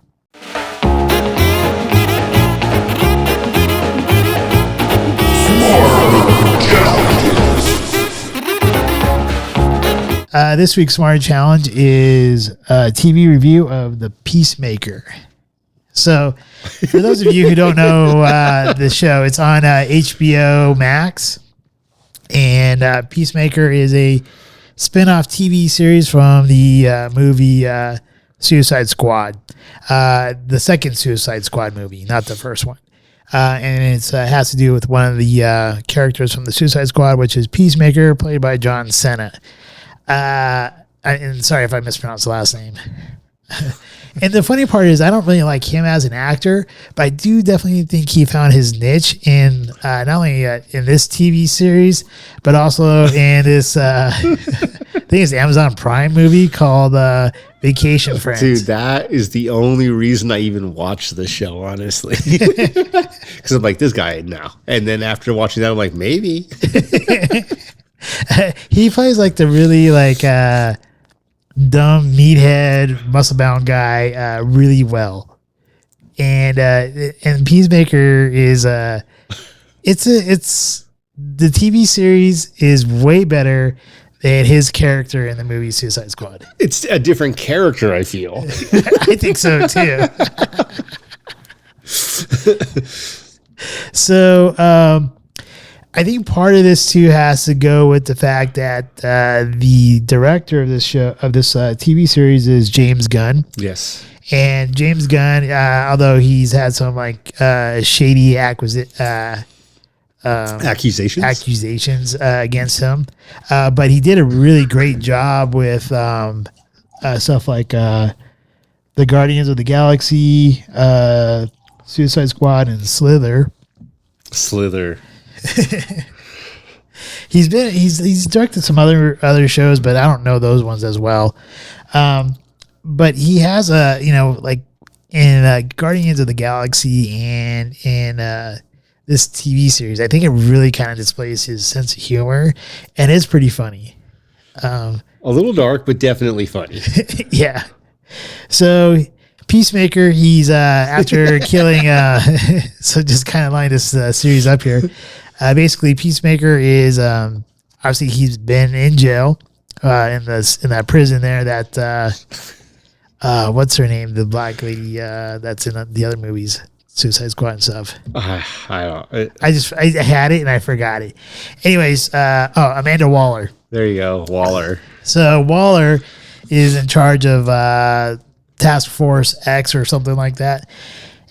This week's Smart Challenge is a TV review of The Peacemaker. So, for those of you who don't know the show, it's on HBO Max. And Peacemaker is a spin-off TV series from the movie Suicide Squad. The second Suicide Squad movie, not the first one. And it has to do with one of the characters from the Suicide Squad, which is Peacemaker, played by John Cena. And sorry if I mispronounced the last name. And the funny part is I don't really like him as an actor, but I do definitely think he found his niche in not only in this TV series, but also in this I think it's Amazon Prime movie called Vacation Friends. Dude, that is the only reason I even watched the show, honestly. Because I'm like, this guy, no. And then after watching that, I'm like, maybe. He plays like the really like dumb meathead muscle bound guy really well, and Peacemaker is it's the TV series is way better than his character in the movie Suicide Squad. It's a different character, I feel. I think so too. So I think part of this too has to go with the fact that the director of this show, of this TV series, is James Gunn. Yes. And James Gunn, although he's had some like shady accusations against him, but he did a really great job with stuff like the Guardians of the Galaxy, Suicide Squad, and Slither. He's directed some other shows, but I don't know those ones as well. But he has like in Guardians of the Galaxy and in this TV series, I think it really kind of displays his sense of humor, and it's pretty funny. A little dark, but definitely funny. Yeah. So Peacemaker, he's after killing so just kind of line this series up here. Basically Peacemaker is obviously he's been in jail in that prison there that what's her name, the black lady that's in the other movies, Suicide Squad and stuff. I had it and I forgot it. Anyways, Amanda Waller. There you go, Waller. So Waller is in charge of Task Force X or something like that.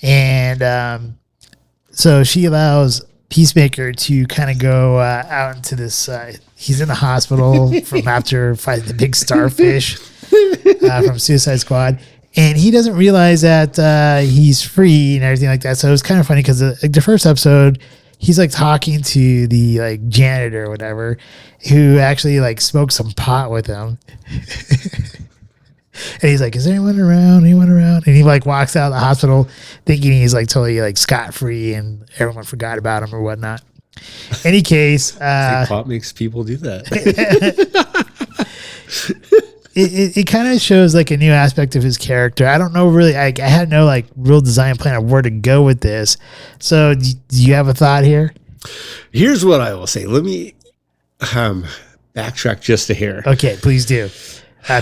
And so she allows Peacemaker to kind of go out into this. He's in the hospital from after fighting the big starfish from Suicide Squad. And he doesn't realize that he's free and everything like that. So it was kind of funny because the first episode, he's like talking to the like janitor or whatever, who actually like smoked some pot with him. And he's like, "Is there anyone around? Anyone around?" And he like walks out of the hospital thinking he's like totally like scot free and everyone forgot about him or whatnot. Any case, pot makes people do that. it kind of shows like a new aspect of his character. I don't know really. I had no like real design plan of where to go with this. So do you have a thought here? Here's what I will say. Let me backtrack just a hair. Okay, please do.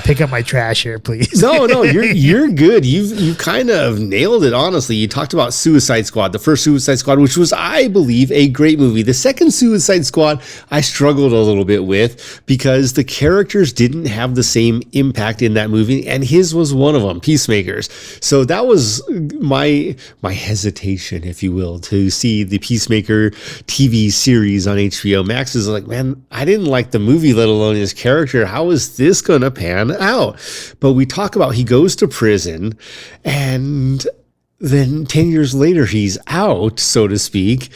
Pick up my trash here, please. No, you're good. You kind of nailed it, honestly. You talked about Suicide Squad, the first Suicide Squad, which was, I believe, a great movie. The second Suicide Squad, I struggled a little bit with because the characters didn't have the same impact in that movie, and his was one of them, Peacemakers. So that was my hesitation, if you will, to see the Peacemaker TV series on HBO Max. Is like, man, I didn't like the movie, let alone his character. How is this going to pan out? But we talk about he goes to prison and then 10 years later he's out, so to speak,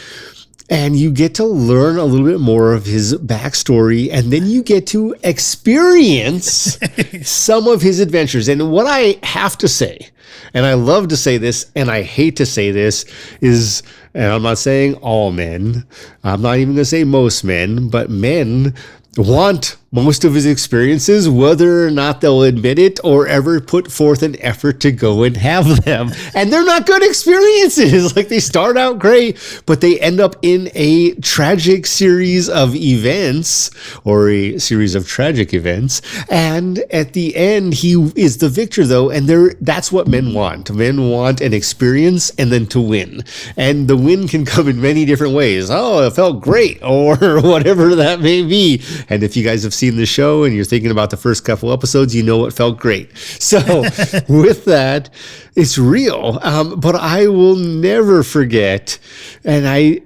and you get to learn a little bit more of his backstory, and then you get to experience some of his adventures. And what I have to say, and I love to say this and I hate to say this, is, and I'm not saying all men, I'm not even going to say most men, but men want most of his experiences, whether or not they'll admit it or ever put forth an effort to go and have them. And they're not good experiences. Like, they start out great, but they end up in a tragic series of events, or a series of tragic events. And at the end, he is the victor, though. And that's what men want. Men want an experience and then to win. And the win can come in many different ways. Oh, it felt great, or whatever that may be. And if you guys have seen the show and you're thinking about the first couple episodes, you know it felt great. So with that, it's real. But I will never forget, and I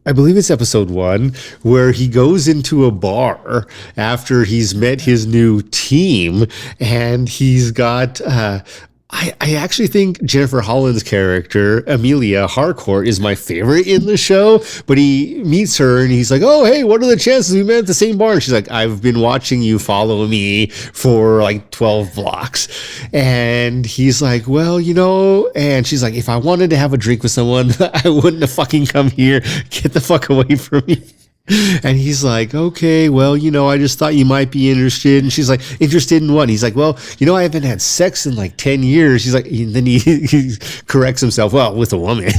believe it's episode 1, where he goes into a bar after he's met his new team, and he's got I actually think Jennifer Holland's character, Amelia Harcourt, is my favorite in the show. But he meets her and he's like, "Oh, hey, what are the chances we met at the same bar?" And she's like, "I've been watching you follow me for like 12 blocks. And he's like, "Well, you know," and she's like, "If I wanted to have a drink with someone, I wouldn't have fucking come here. Get the fuck away from me." And he's like, "Okay, well, you know, I just thought you might be interested." And she's like, "Interested in what?" And he's like, "Well, you know, I haven't had sex in like 10 years. He's like, and then he corrects himself, "Well, with a woman."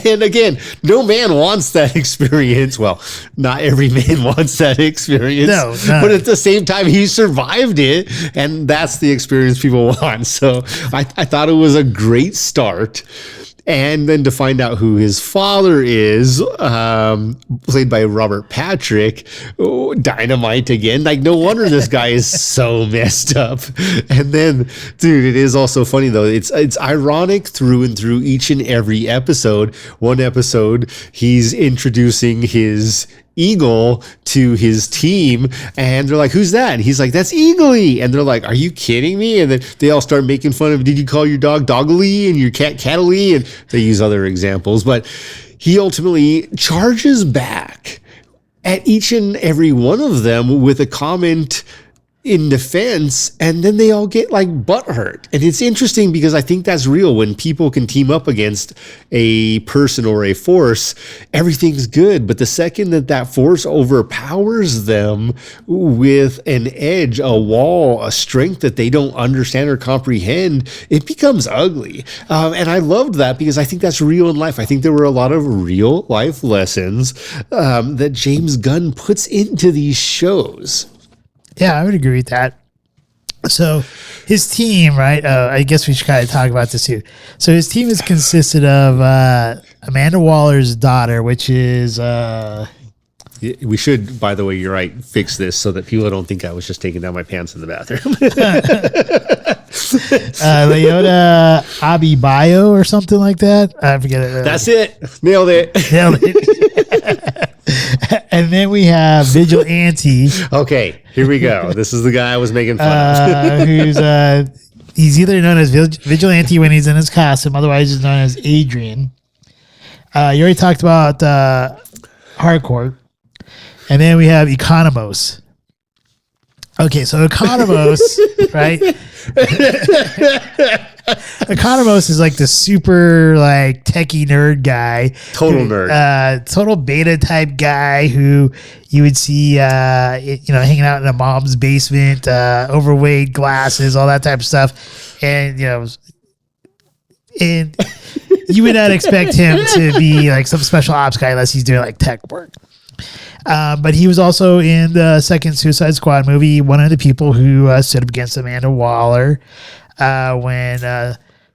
And again, no man wants that experience. Well, not every man wants that experience. No. But at the same time, he survived it. And that's the experience people want. So I thought it was a great start. And then to find out who his father is, played by Robert Patrick, dynamite again. Like, no wonder this guy is so messed up. And then, dude, it is also funny, though. It's ironic through and through each and every episode. One episode, he's introducing his eagle to his team, and they're like, "Who's that?" And he's like, "That's Eagly." And they're like, "Are you kidding me?" And then they all start making fun of, "Did you call your dog Doggly and your cat Cattley?" And they use other examples, but he ultimately charges back at each and every one of them with a comment in defense, and then they all get like butthurt. And it's interesting because I think that's real. When people can team up against a person or a force, everything's good. But the second that force overpowers them with an edge, a wall, a strength that they don't understand or comprehend, it becomes ugly. And I loved that because I think that's real in life. I think there were a lot of real life lessons that James Gunn puts into these shows. Yeah, I would agree with that. So his team, right? I guess we should kind of talk about this too. So his team is consisted of Amanda Waller's daughter, which is... We should, by the way, you're right, fix this so that people don't think I was just taking down my pants in the bathroom. Leota Abibayo or something like that. I forget it. That's it. Nailed it. Nailed it. And then we have Vigilante. Okay, here we go. This is the guy I was making fun of. Who's he's either known as Vigilante when he's in his costume, otherwise he's known as Adrian. You already talked about Hardcore. And then we have Economos. Okay, so Economos, right? Economos is like the super like techie nerd guy. Total nerd. Total beta type guy who you would see hanging out in a mom's basement, overweight, glasses, all that type of stuff. And and you would not expect him to be like some special ops guy unless he's doing like tech work. But he was also in the second Suicide Squad movie, one of the people who stood up against Amanda Waller when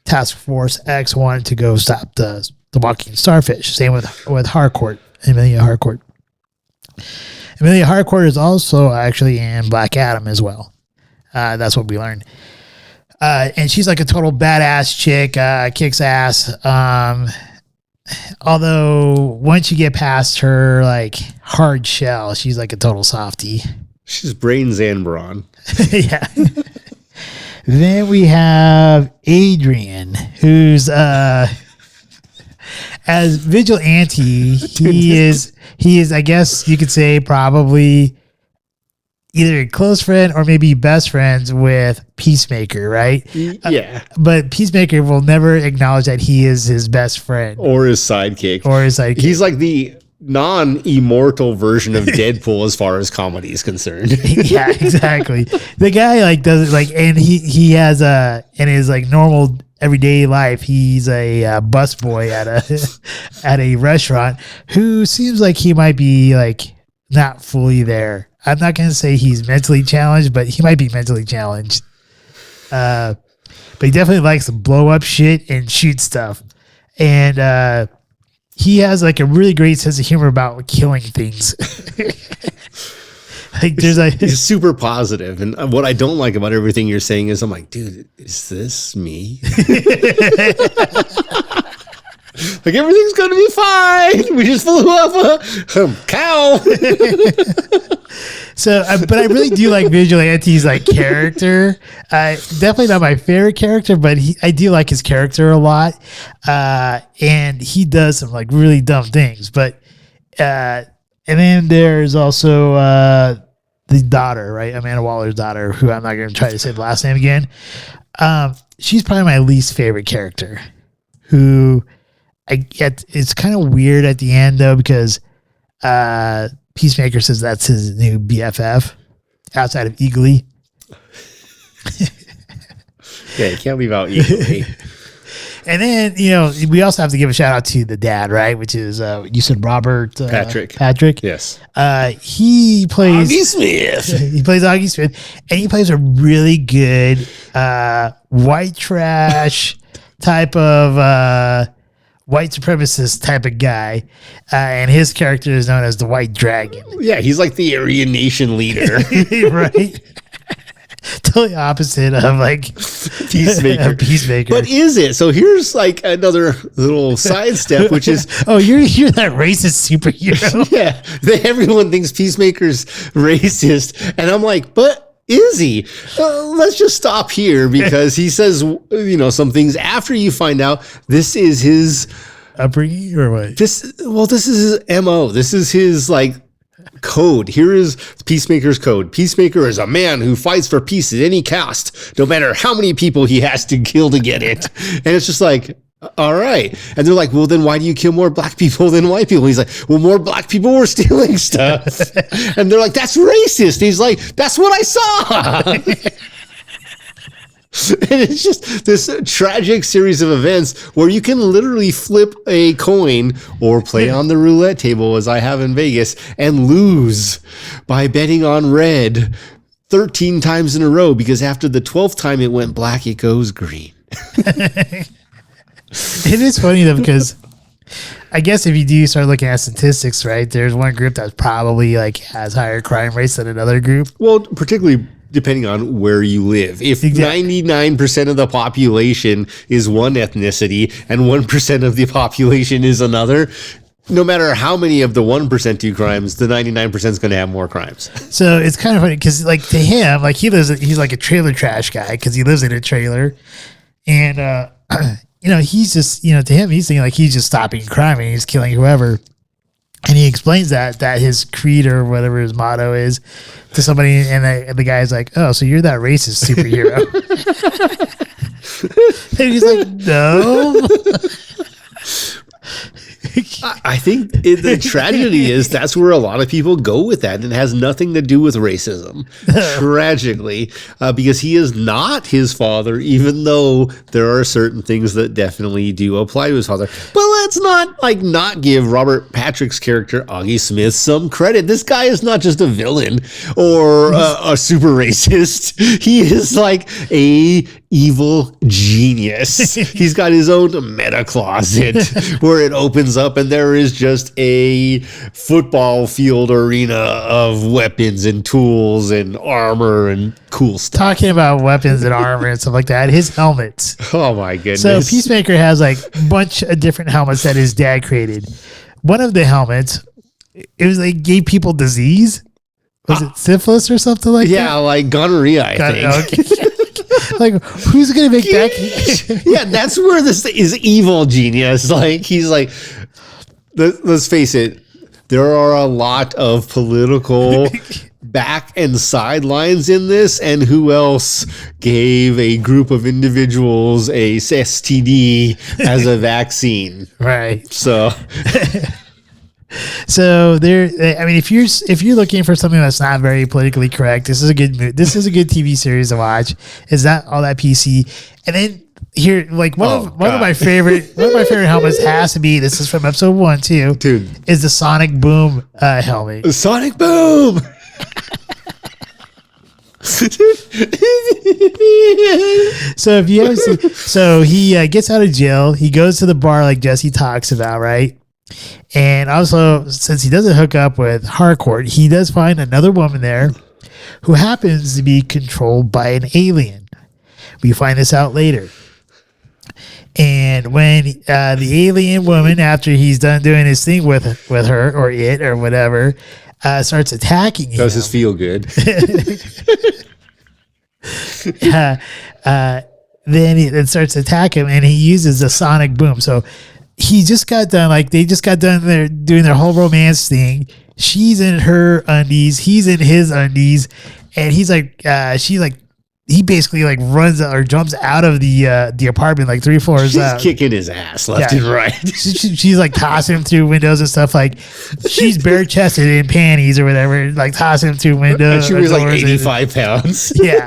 Task Force X wanted to go stop the walking starfish. Same with Harcourt, Amelia Harcourt. Amelia Harcourt is also actually in Black Adam as well. That's what we learned. And she's like a total badass chick, kicks ass. Although once you get past her like hard shell, she's like a total softie. She's brains and brawn. Yeah. Then we have Adrian, who's as Vigilante. He is, I guess you could say, probably either a close friend or maybe best friends with Peacemaker, right? Yeah. But Peacemaker will never acknowledge that he is his best friend. Or his sidekick. He's like the non-immortal version of Deadpool as far as comedy is concerned. Yeah, exactly. The guy like does it like, and he has in his like normal everyday life, he's a busboy at a restaurant who seems like he might be like not fully there. I'm not going to say he's mentally challenged, but he might be mentally challenged. But he definitely likes to blow up shit and shoot stuff. And he has like a really great sense of humor about killing things. Like there's like he's super positive. And what I don't like about everything you're saying is I'm like, dude, is this me? Like everything's going to be fine. We just flew up a cow. So, but I really do like Vigilante's like character. Definitely not my favorite character, but I do like his character a lot. And he does some like really dumb things. But and then there's also the daughter, right? Amanda Waller's daughter, who I'm not going to try to say the last name again. She's probably my least favorite character. Who I get. It's kind of weird at the end though because Peacemaker says that's his new BFF outside of Eagly. Yeah, you can't leave out Eagly. And then, we also have to give a shout out to the dad, right? Which is, you said Robert Patrick. Yes. He plays Augie Smith. He plays Augie Smith, and he plays a really good white trash type of white supremacist type of guy, and his character is known as the White Dragon. Yeah, he's like the Aryan Nation leader. Right? Totally opposite of like Peacemaker. But is it? So here's like another little sidestep, which is you're that racist superhero. Yeah, everyone thinks Peacemaker's racist, and I'm like, but is he? Let's just stop here because he says, some things after you find out this is his upbringing or what? This is his MO. This is his like code. Here is Peacemaker's code. Peacemaker is a man who fights for peace at any cost, no matter how many people he has to kill to get it. And it's just like, all right. And they're like, well, then why do you kill more black people than white people? He's like, well, more black people were stealing stuff. And they're like, that's racist. He's like, that's what I saw. And it's just this tragic series of events where you can literally flip a coin or play on the roulette table, as I have in Vegas, and lose by betting on red 13 times in a row, because after the 12th time it went black, it goes green. It is funny though, because I guess if you do start looking at statistics, right, there's one group that's probably like has higher crime rates than another group. Well, particularly depending on where you live. If Exactly. 99% of the population is one ethnicity and 1% of the population is another, no matter how many of the 1% do crimes, the 99% is going to have more crimes. So it's kind of funny because, like, to him, like he's like a trailer trash guy because he lives in a trailer, and he's just to him he's thinking like he's just stopping crime and he's killing whoever, and he explains that his creed or whatever his motto is to somebody, and the guy's like, oh, so you're that racist superhero? And he's like, no. I think the tragedy is that's where a lot of people go with that, and it has nothing to do with racism, tragically, because he is not his father, even though there are certain things that definitely do apply to his father. But let's not give Robert Patrick's character, Augie Smith, some credit. This guy is not just a villain or a super racist. He is like a evil genius. He's got his own meta closet where it opens up and there is just a football field arena of weapons and tools and armor and cool stuff. Talking about weapons and armor and stuff like that, his helmets. Oh my goodness. So Peacemaker has like a bunch of different helmets that his dad created. One of the helmets, it was like gave people disease. Was it syphilis or something like that? Yeah, like gonorrhea, I think. Okay. Like, who's gonna make that? Yeah, that's where this is evil genius. Like, he's like, let's face it, there are a lot of political back and sidelines in this, and who else gave a group of individuals a STD as a vaccine? Right. So there. I mean, if you're looking for something that's not very politically correct, this is a good TV series to watch. It's not all that PC. And then here, like one of my favorite helmets has to be. This is from episode 1 too. Dude, is the Sonic Boom helmet. the Sonic Boom. So if you ever see, so he gets out of jail. He goes to the bar like Jesse talks about, right? And also, since he doesn't hook up with Harcourt, he does find another woman there who happens to be controlled by an alien. We find this out later. And when the alien woman, after he's done doing his thing with her or it or whatever, starts attacking him. Does this feel good? Then it starts to attack him, and he uses the Sonic Boom. So he just got done, like they just got done there doing their whole romance thing. She's in her undies, he's in his undies, and he's like, he basically like runs or jumps out of the apartment like 3 floors She's up. kicking his ass left and right. She's like tossing him through windows and stuff. Like she's bare chested in panties or whatever, like tossing him through windows. And she was like 85 pounds. Yeah.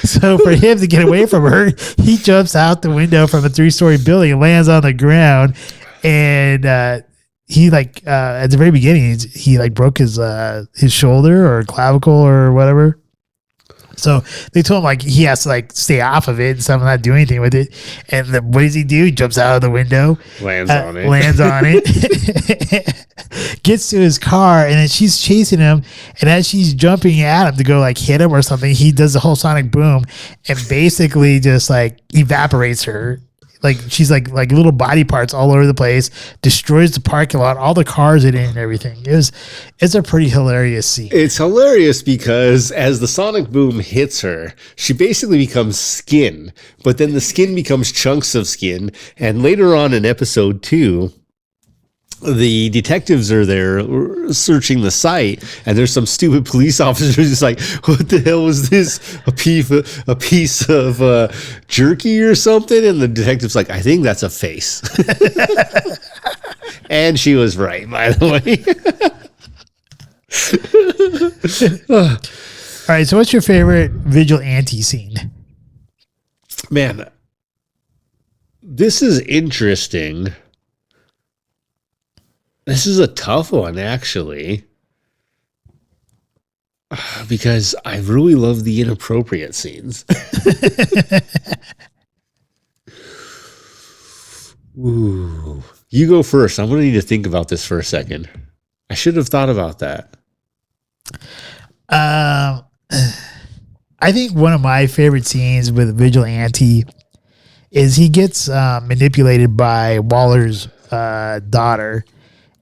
So for him to get away from her, he jumps out the window from a 3-story building and lands on the ground. And he like at the very beginning, he like broke his shoulder or clavicle or whatever. So they told him like he has to like stay off of it and stuff, not do anything with it. And what does he do? He jumps out of the window, lands on it, gets to his car, and then she's chasing him. And as she's jumping at him to go like hit him or something, he does the whole Sonic Boom and basically just like evaporates her. Like she's like little body parts all over the place, destroys the parking lot, all the cars in it and everything. It's a pretty hilarious scene. It's hilarious because as the Sonic Boom hits her, she basically becomes skin, but then the skin becomes chunks of skin. And later on in episode 2, the detectives are there searching the site, and there's some stupid police officer who's like, what the hell was this? A piece of jerky or something? And the detective's like, I think that's a face. And she was right, by the way. All right, so what's your favorite vigilante scene? Man, this is interesting. This is a tough one, actually, because I really love the inappropriate scenes. Ooh, you go first. I'm going to need to think about this for a second. I should have thought about that. I think one of my favorite scenes with Vigilante is he gets manipulated by Waller's daughter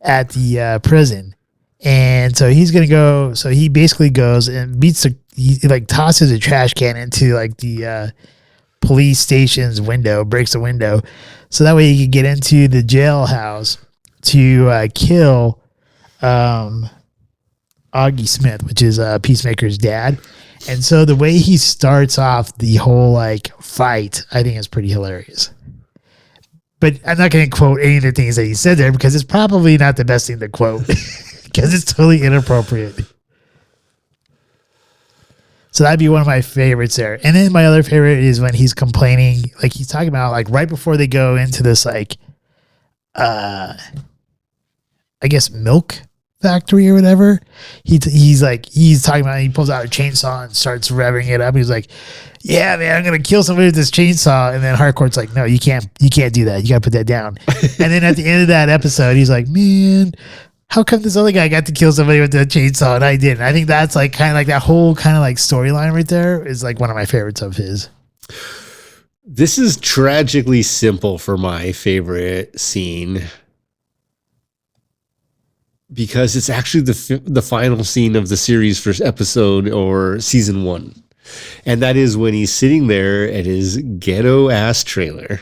at the prison. And so he's going to go. So he basically goes and he like tosses a trash can into like the police station's window, breaks the window. So that way he can get into the jailhouse to kill Augie Smith, which is Peacemaker's dad. And so the way he starts off the whole like fight, I think is pretty hilarious. But I'm not going to quote any of the things that he said there because it's probably not the best thing to quote because it's totally inappropriate. So that'd be one of my favorites there. And then my other favorite is when he's complaining, like he's talking about like right before they go into this like, I guess milk factory or whatever. He's talking about, he pulls out a chainsaw and starts revving it up. He's like, yeah, man, I'm going to kill somebody with this chainsaw. And then Harcourt's like, no, you can't do that. You got to put that down. And then at the end of that episode, he's like, man, how come this other guy got to kill somebody with the chainsaw and I didn't? I think that's like kind of like that whole kind of like storyline right there is like one of my favorites of his. This is tragically simple for my favorite scene because it's actually the final scene of the series for episode or season 1. And that is when he's sitting there at his ghetto ass trailer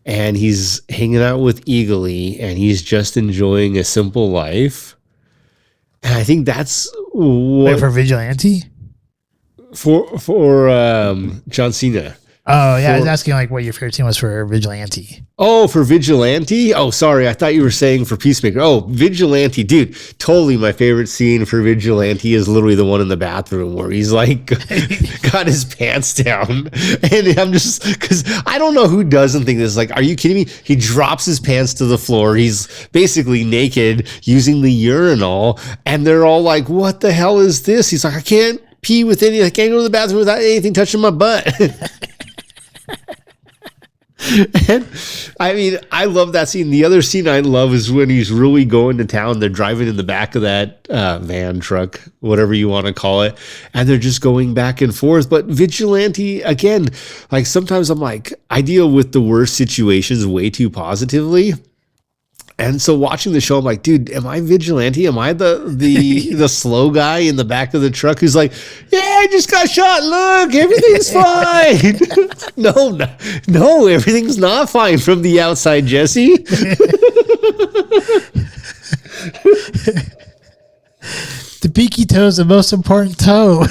and he's hanging out with Eagly and he's just enjoying a simple life. And I think that's what... Wait, for Vigilante? For John Cena. Oh, yeah. I was asking like what your favorite scene was for Vigilante. Oh, for Vigilante? Oh, sorry. I thought you were saying for Peacemaker. Oh, Vigilante. Dude, totally my favorite scene for Vigilante is literally the one in the bathroom where he's like got his pants down. And I'm just, because I don't know who doesn't think this. Like, are you kidding me? He drops his pants to the floor. He's basically naked using the urinal. And they're all like, what the hell is this? He's like, I can't pee with I can't go to the bathroom without anything touching my butt. And I mean, I love that scene. The other scene I love is when he's really going to town. They're driving in the back of that van, truck, whatever you want to call it. And they're just going back and forth. But Vigilante, again, like sometimes I'm like, I deal with the worst situations way too positively. And so watching the show, I'm like, dude, am I Vigilante? Am I the slow guy in the back of the truck who's like, yeah, I just got shot. Look, everything's fine. No, everything's not fine from the outside, Jesse. The pinky toe is the most important toe.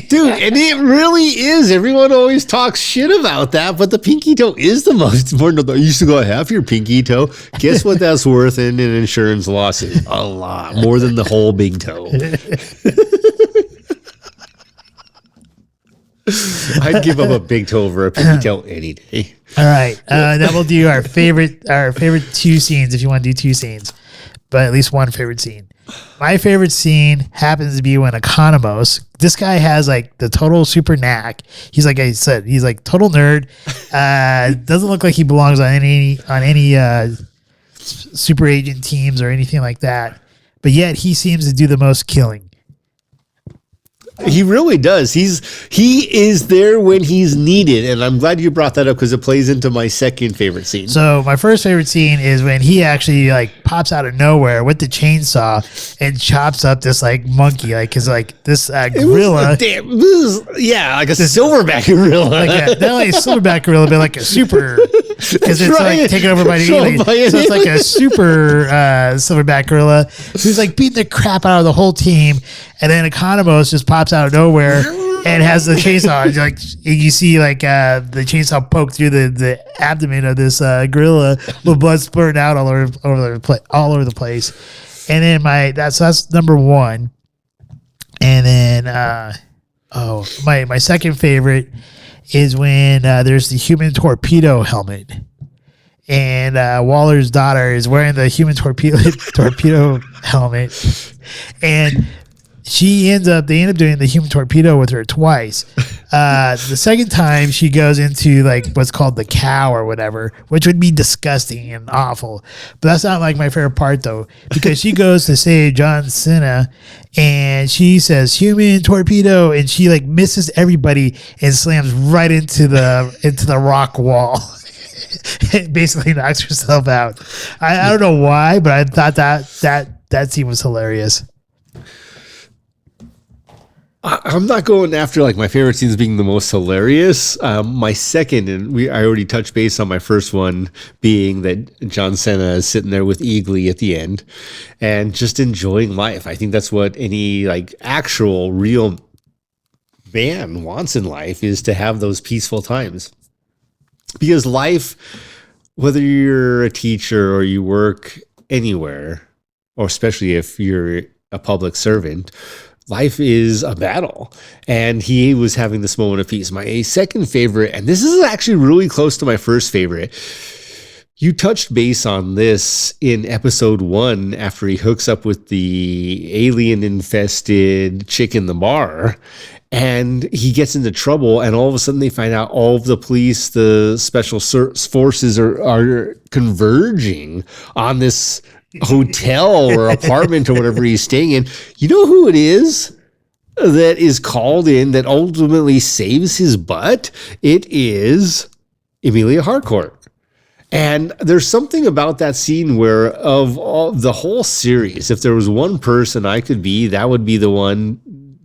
Dude, and it really is. Everyone always talks shit about that, but the pinky toe is the most important. You used to go half your pinky toe. Guess what that's worth in an insurance lawsuit? A lot. More than the whole big toe. I'd give up a big toe over a pinky toe any day. All right. Then we'll do our favorite two scenes if you want to do two scenes, but at least one favorite scene. My favorite scene happens to be when Economos, this guy has like the total super knack. He's like I said, he's like total nerd. Doesn't look like he belongs on any super agent teams or anything like that. But yet he seems to do the most killing. He really does. He is there when he's needed, and I'm glad you brought that up because it plays into my second favorite scene. So my first favorite scene is when he actually like pops out of nowhere with the chainsaw and chops up this like monkey, like cause like this gorilla. Like a silverback gorilla. Like not only a silverback gorilla, but like a super, because it's right. like taken over by the aliens. So it's like a super silverback gorilla who's like beating the crap out of the whole team. And then Economos just pops out of nowhere and has the chainsaw. Like you see, like the chainsaw poke through the abdomen of this gorilla with blood spurting out all over the place. And then that's number one. And then my second favorite is when there's the human torpedo helmet, and Waller's daughter is wearing the human torpedo helmet, and they end up doing the human torpedo with her twice. The second time she goes into like what's called the cow or whatever, which would be disgusting and awful. But that's not like my favorite part though, because she goes to save John Cena and she says human torpedo and she like misses everybody and slams right into the rock wall. It basically knocks herself out. I don't know why, but I thought that scene was hilarious. I'm not going after like my favorite scenes being the most hilarious. My second, and I already touched base on my first one, being that John Cena is sitting there with Eagly at the end and just enjoying life. I think that's what any like actual real man wants in life, is to have those peaceful times. Because life, whether you're a teacher or you work anywhere, or especially if you're a public servant, life is a battle. And he was having this moment of peace. My second favorite, and this is actually really close to my first favorite, you touched base on this in episode 1 after he hooks up with the alien-infested chick in the bar. And he gets into trouble, and all of a sudden they find out all of the police, the special forces are converging on this hotel or apartment or whatever he's staying in. You know who it is that is called in that ultimately saves his butt? It is Emilia Harcourt. And there's something about that scene where of all the whole series, if there was one person I could be, that would be the one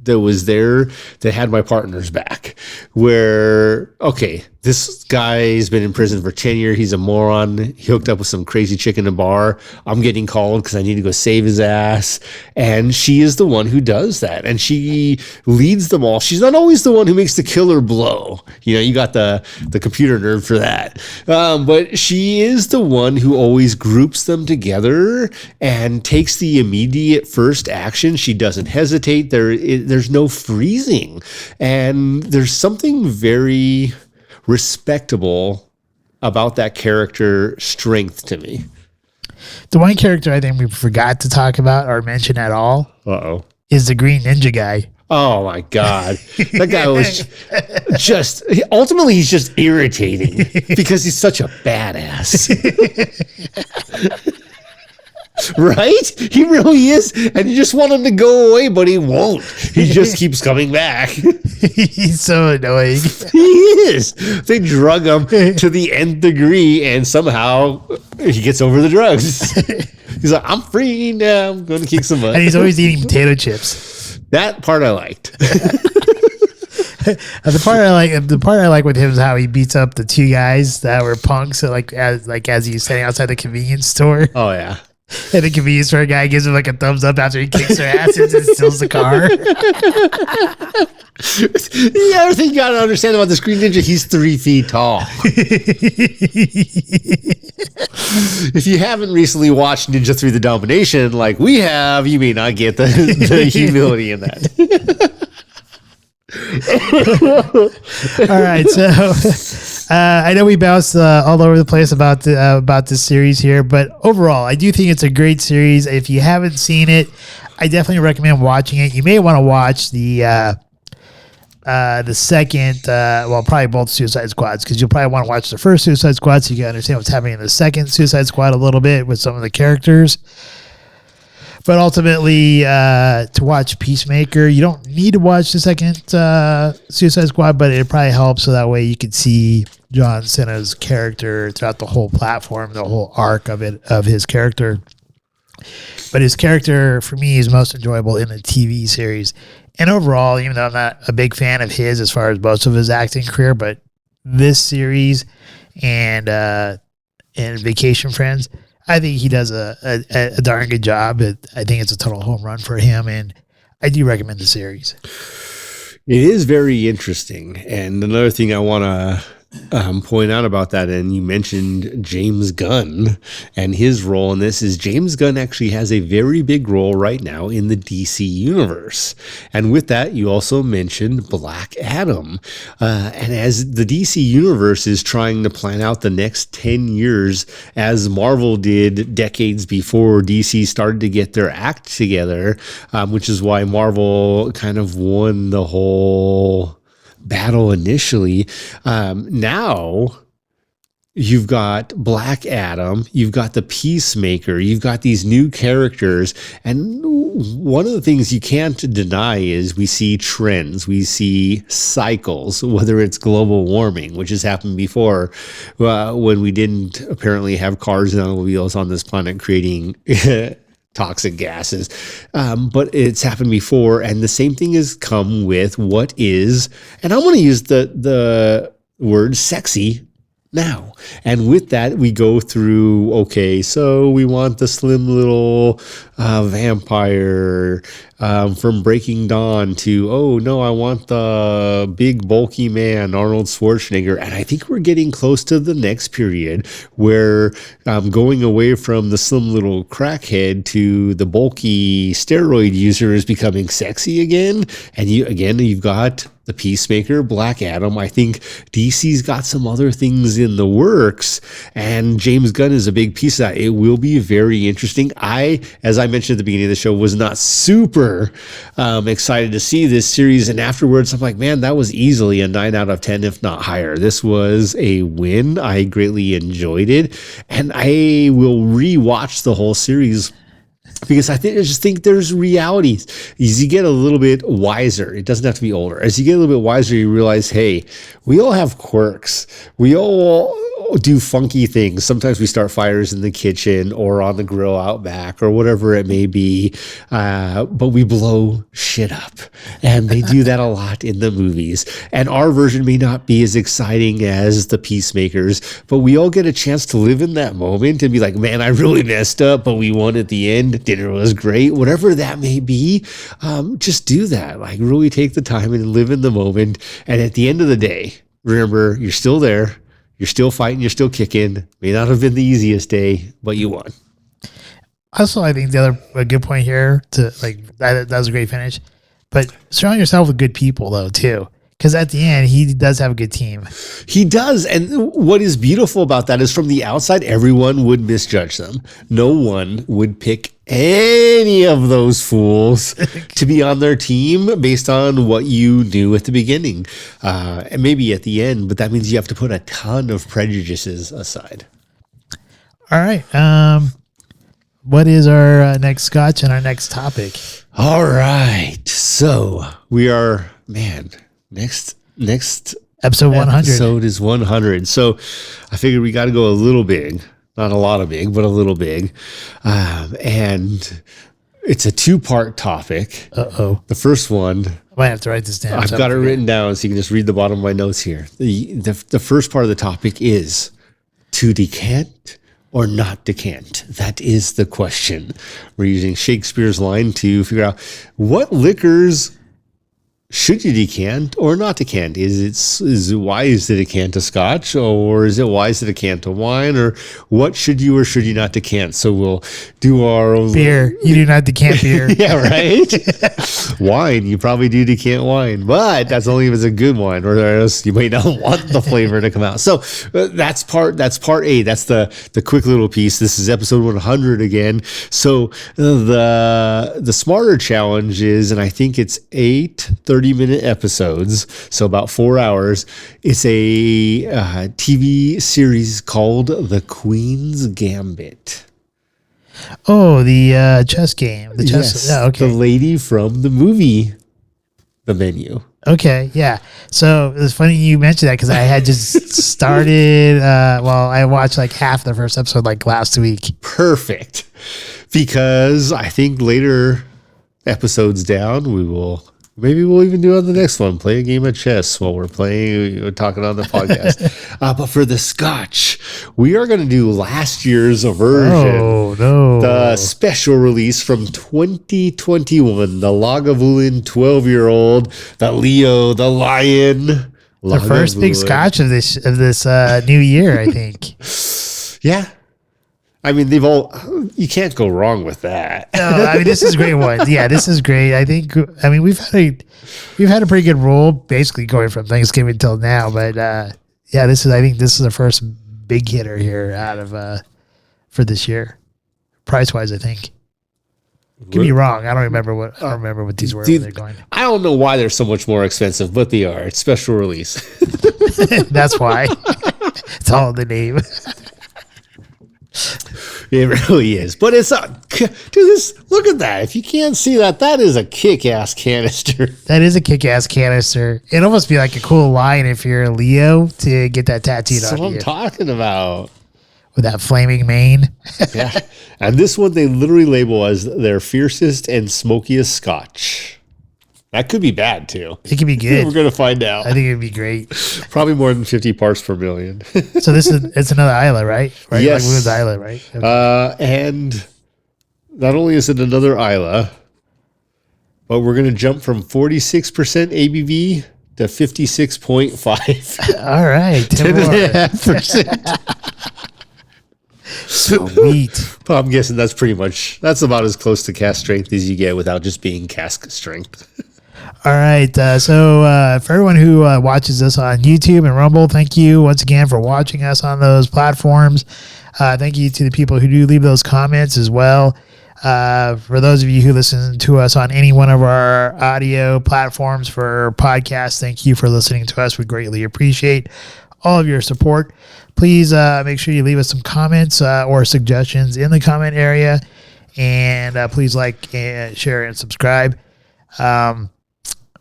that was there that had my partner's back. Where, okay, this guy's been in prison for 10 years. He's a moron. He hooked up with some crazy chick in a bar. I'm getting called because I need to go save his ass. And she is the one who does that. And she leads them all. She's not always the one who makes the killer blow. You know, you got the computer nerd for that. But she is the one who always groups them together and takes the immediate first action. She doesn't hesitate. There's no freezing. And there's something very respectable about that character strength to me. The one character I think we forgot to talk about or mention at all is the Green Ninja guy. Oh my God. That guy was just, ultimately he's just irritating because he's such a badass. Right? He really is. And you just want him to go away, but he won't. He just keeps coming back. He's so annoying. He is. They drug him to the nth degree, and somehow he gets over the drugs. He's like, I'm free now. I'm going to kick some butt. And he's always eating potato chips. That part I liked. The part I like with him is how he beats up the two guys that were punks, as he's standing outside the convenience store. Oh, yeah. And the convenience store guy gives him like a thumbs up after he kicks their asses and steals the car. The other thing you got to understand about the Green Ninja, he's 3 feet tall. If you haven't recently watched Ninja 3 The Domination like we have, you may not get the humility in that. All right, so I know we bounced all over the place about this series here, but overall, I do think it's a great series. If you haven't seen it, I definitely recommend watching it. You may want to watch the second, probably both Suicide Squads, because you'll probably want to watch the first Suicide Squad so you can understand what's happening in the second Suicide Squad a little bit with some of the characters. But ultimately, to watch Peacemaker, you don't need to watch the second Suicide Squad, but it probably helps so that way you can see John Cena's character throughout the whole platform, the whole arc of his character. But his character, for me, is most enjoyable in the TV series. And overall, even though I'm not a big fan of his as far as most of his acting career, but this series and Vacation Friends, I think he does a darn good job. I think it's a total home run for him, and I do recommend the series. It is very interesting. And another thing I want to point out about that, and you mentioned James Gunn and his role in this, is James Gunn actually has a very big role right now in the DC universe. And with that, you also mentioned Black Adam. And as the DC universe is trying to plan out the next 10 years, as Marvel did decades before DC started to get their act together, which is why Marvel kind of won the whole battle initially. Now you've got Black Adam, you've got the Peacemaker, you've got these new characters. And one of the things you can't deny is we see trends, we see cycles, whether it's global warming, which has happened before when we didn't apparently have cars and automobiles on this planet creating toxic gases. But it's happened before. And the same thing has come with what is, and I'm going to use the word sexy now. And with that, we go through, okay, so we want the slim little vampire from Breaking Dawn to, oh no, I want the big bulky man, Arnold Schwarzenegger. And I think we're getting close to the next period where going away from the slim little crackhead to the bulky steroid user is becoming sexy again. And you've got the Peacemaker, Black Adam. I think DC's got some other things in the works, and James Gunn is a big piece of that. It will be very interesting. As I mentioned at the beginning of the show, was not super excited to see this series, and afterwards I'm like, man, that was easily a 9 out of 10, if not higher. This was a win. I greatly enjoyed it, and I will rewatch the whole series because I just think there's realities. As you get a little bit wiser, it doesn't have to be older. As you get a little bit wiser, you realize, hey, we all have quirks. We all do funky things. Sometimes we start fires in the kitchen or on the grill out back or whatever it may be. But we blow shit up. And they do that a lot in the movies. And our version may not be as exciting as the Peacemakers, but we all get a chance to live in that moment and be like, man, I really messed up, but we won at the end. Dinner was great. Whatever that may be, just do that. Like, really take the time and live in the moment. And at the end of the day, remember, you're still there. You're still fighting. You're still kicking. May not have been the easiest day, but you won. Also, I think a good point here to like that was a great finish, but surround yourself with good people though too, because at the end he does have a good team. He does, and what is beautiful about that is from the outside, everyone would misjudge them. No one would pick any of those fools to be on their team based on what you knew at the beginning, and maybe at the end. But that means you have to put a ton of prejudices aside. All right. What is our next scotch and our next topic? All right. So we are, next episode 100. Episode is 100. So I figured we got to go a little big, not a lot of big, but a little big. And it's a 2-part topic. Uh-oh. The first one, I might have to write this down. I've got it written down so you can just read the bottom of my notes here. The first part of the topic is to decant or not decant? That is the question. We're using Shakespeare's line to figure out what liquors should you decant or not decant. Is it wise to decant a scotch, or is it wise to decant a wine, or what should you or should you not decant? So we'll do our own beer. You do not decant beer. Yeah, right. Wine, you probably do decant wine, but that's only if it's a good wine, or else you may not want the flavor to come out. So that's part A. That's the quick little piece. This is episode 100 again. So the smarter challenge is, and I think it's 8 30-minute episodes, so about 4 hours. It's a TV series called The Queen's Gambit. Oh, the chess game. The chess. Yes, Yeah, okay. the lady from the movie The Menu. Okay, yeah. So it's funny you mentioned that because I had just started. I watched like half the first episode like last week. Perfect, because I think later episodes down maybe we'll even do on the next one, play a game of chess while we're talking on the podcast. But for the scotch, we are going to do last year's version. Oh, no. The special release from 2021, the Lagavulin 12-year-old, the Leo, the Lion. The first big scotch of this new year, I think. Yeah. I mean, you can't go wrong with that. No, I mean, this is a great one. Yeah, this is great. I mean, we've had a pretty good roll basically going from Thanksgiving till now, but yeah, I think this is the first big hitter here out of for this year. Price wise, I think. Could be wrong. I don't remember what these were when they're going. I don't know why they're so much more expensive, but they are. It's special release. That's why. It's all in the name. It really is. But it's look at that. If you can't see that, that is a kick-ass canister. That is a kick-ass canister. It'd almost be like a cool line if you're a Leo to get that tattooed That's on what you. I'm talking about. With that flaming mane. Yeah. And this one they literally label as their fiercest and smokiest Scotch. That could be bad too. It could be good. We're going to find out. I think it'd be great. Probably more than 50 parts per million. So it's another Isla, right? Yes. Like Moon's Isla, right? Okay. And not only is it another Isla, but we're going to jump from 46% ABV to 56.5. All right. 10.5%. Sweet. I'm guessing that's about as close to cask strength as you get without just being cask strength. All right. So for everyone who watches us on YouTube and Rumble, thank you once again for watching us on those platforms. Thank you to the people who do leave those comments as well. For those of you who listen to us on any one of our audio platforms for podcasts, thank you for listening to us. We greatly appreciate all of your support. Please make sure you leave us some comments or suggestions in the comment area. And please like, and share, and subscribe.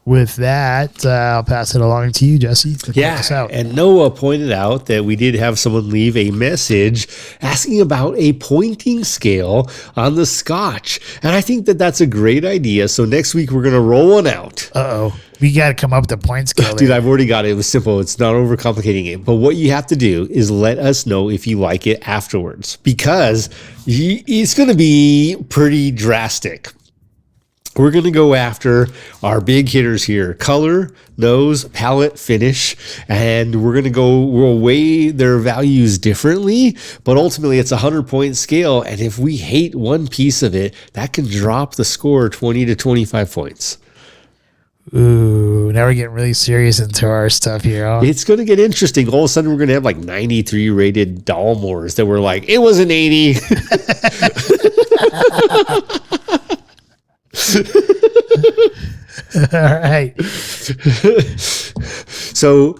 With that, I'll pass it along to you, Jesse, to close us out. And Noah pointed out that we did have someone leave a message asking about a pointing scale on the Scotch. And I think that that's a great idea. So next week, we're going to roll one out. Uh-oh. We got to come up with a point scale. Dude, I've already got it. It was simple. It's not overcomplicating it. But what you have to do is let us know if you like it afterwards, because it's going to be pretty drastic. We're going to go after our big hitters here: color, nose, palate, finish, and we'll weigh their values differently, but ultimately it's a 100-point scale, and if we hate one piece of it, that can drop the score 20 to 25 points. Ooh, now we're getting really serious into our stuff here. Huh? It's going to get interesting. All of a sudden, we're going to have like 93 rated Dalmores that were like, it was an 80. All right. So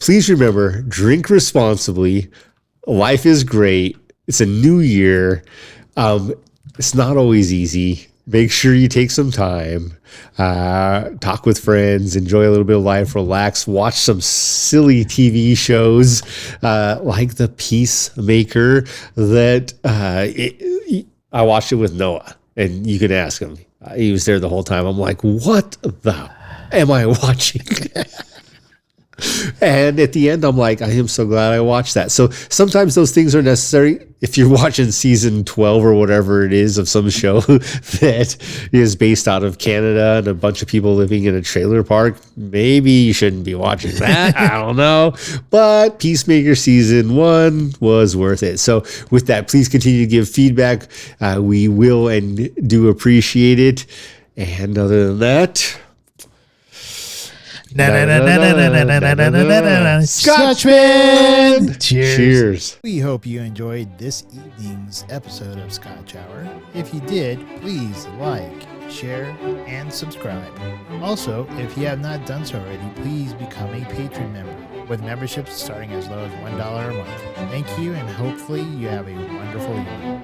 please remember, drink responsibly. Life is great. It's a new year. It's not always easy. Make sure you take some time, talk with friends, enjoy a little bit of life, relax, watch some silly TV shows like The Peacemaker that I watched it with Noah, and you can ask him. He was there the whole time. I'm like, what the am I watching? And at the end, I'm like, I am so glad I watched that. So sometimes those things are necessary. If you're watching season 12 or whatever it is of some show that is based out of Canada and a bunch of people living in a trailer park, maybe you shouldn't be watching that. I don't know. But Peacemaker season 1 was worth it. So with that, please continue to give feedback. We will and do appreciate it. And other than that... Scotchman! Cheers. We hope you enjoyed this evening's episode of Scotch Hour. If you did, please like, share, and subscribe. Also, if you have not done so already, please become a Patron member, with memberships starting as low as $1 a month. Thank you, and hopefully you have a wonderful evening.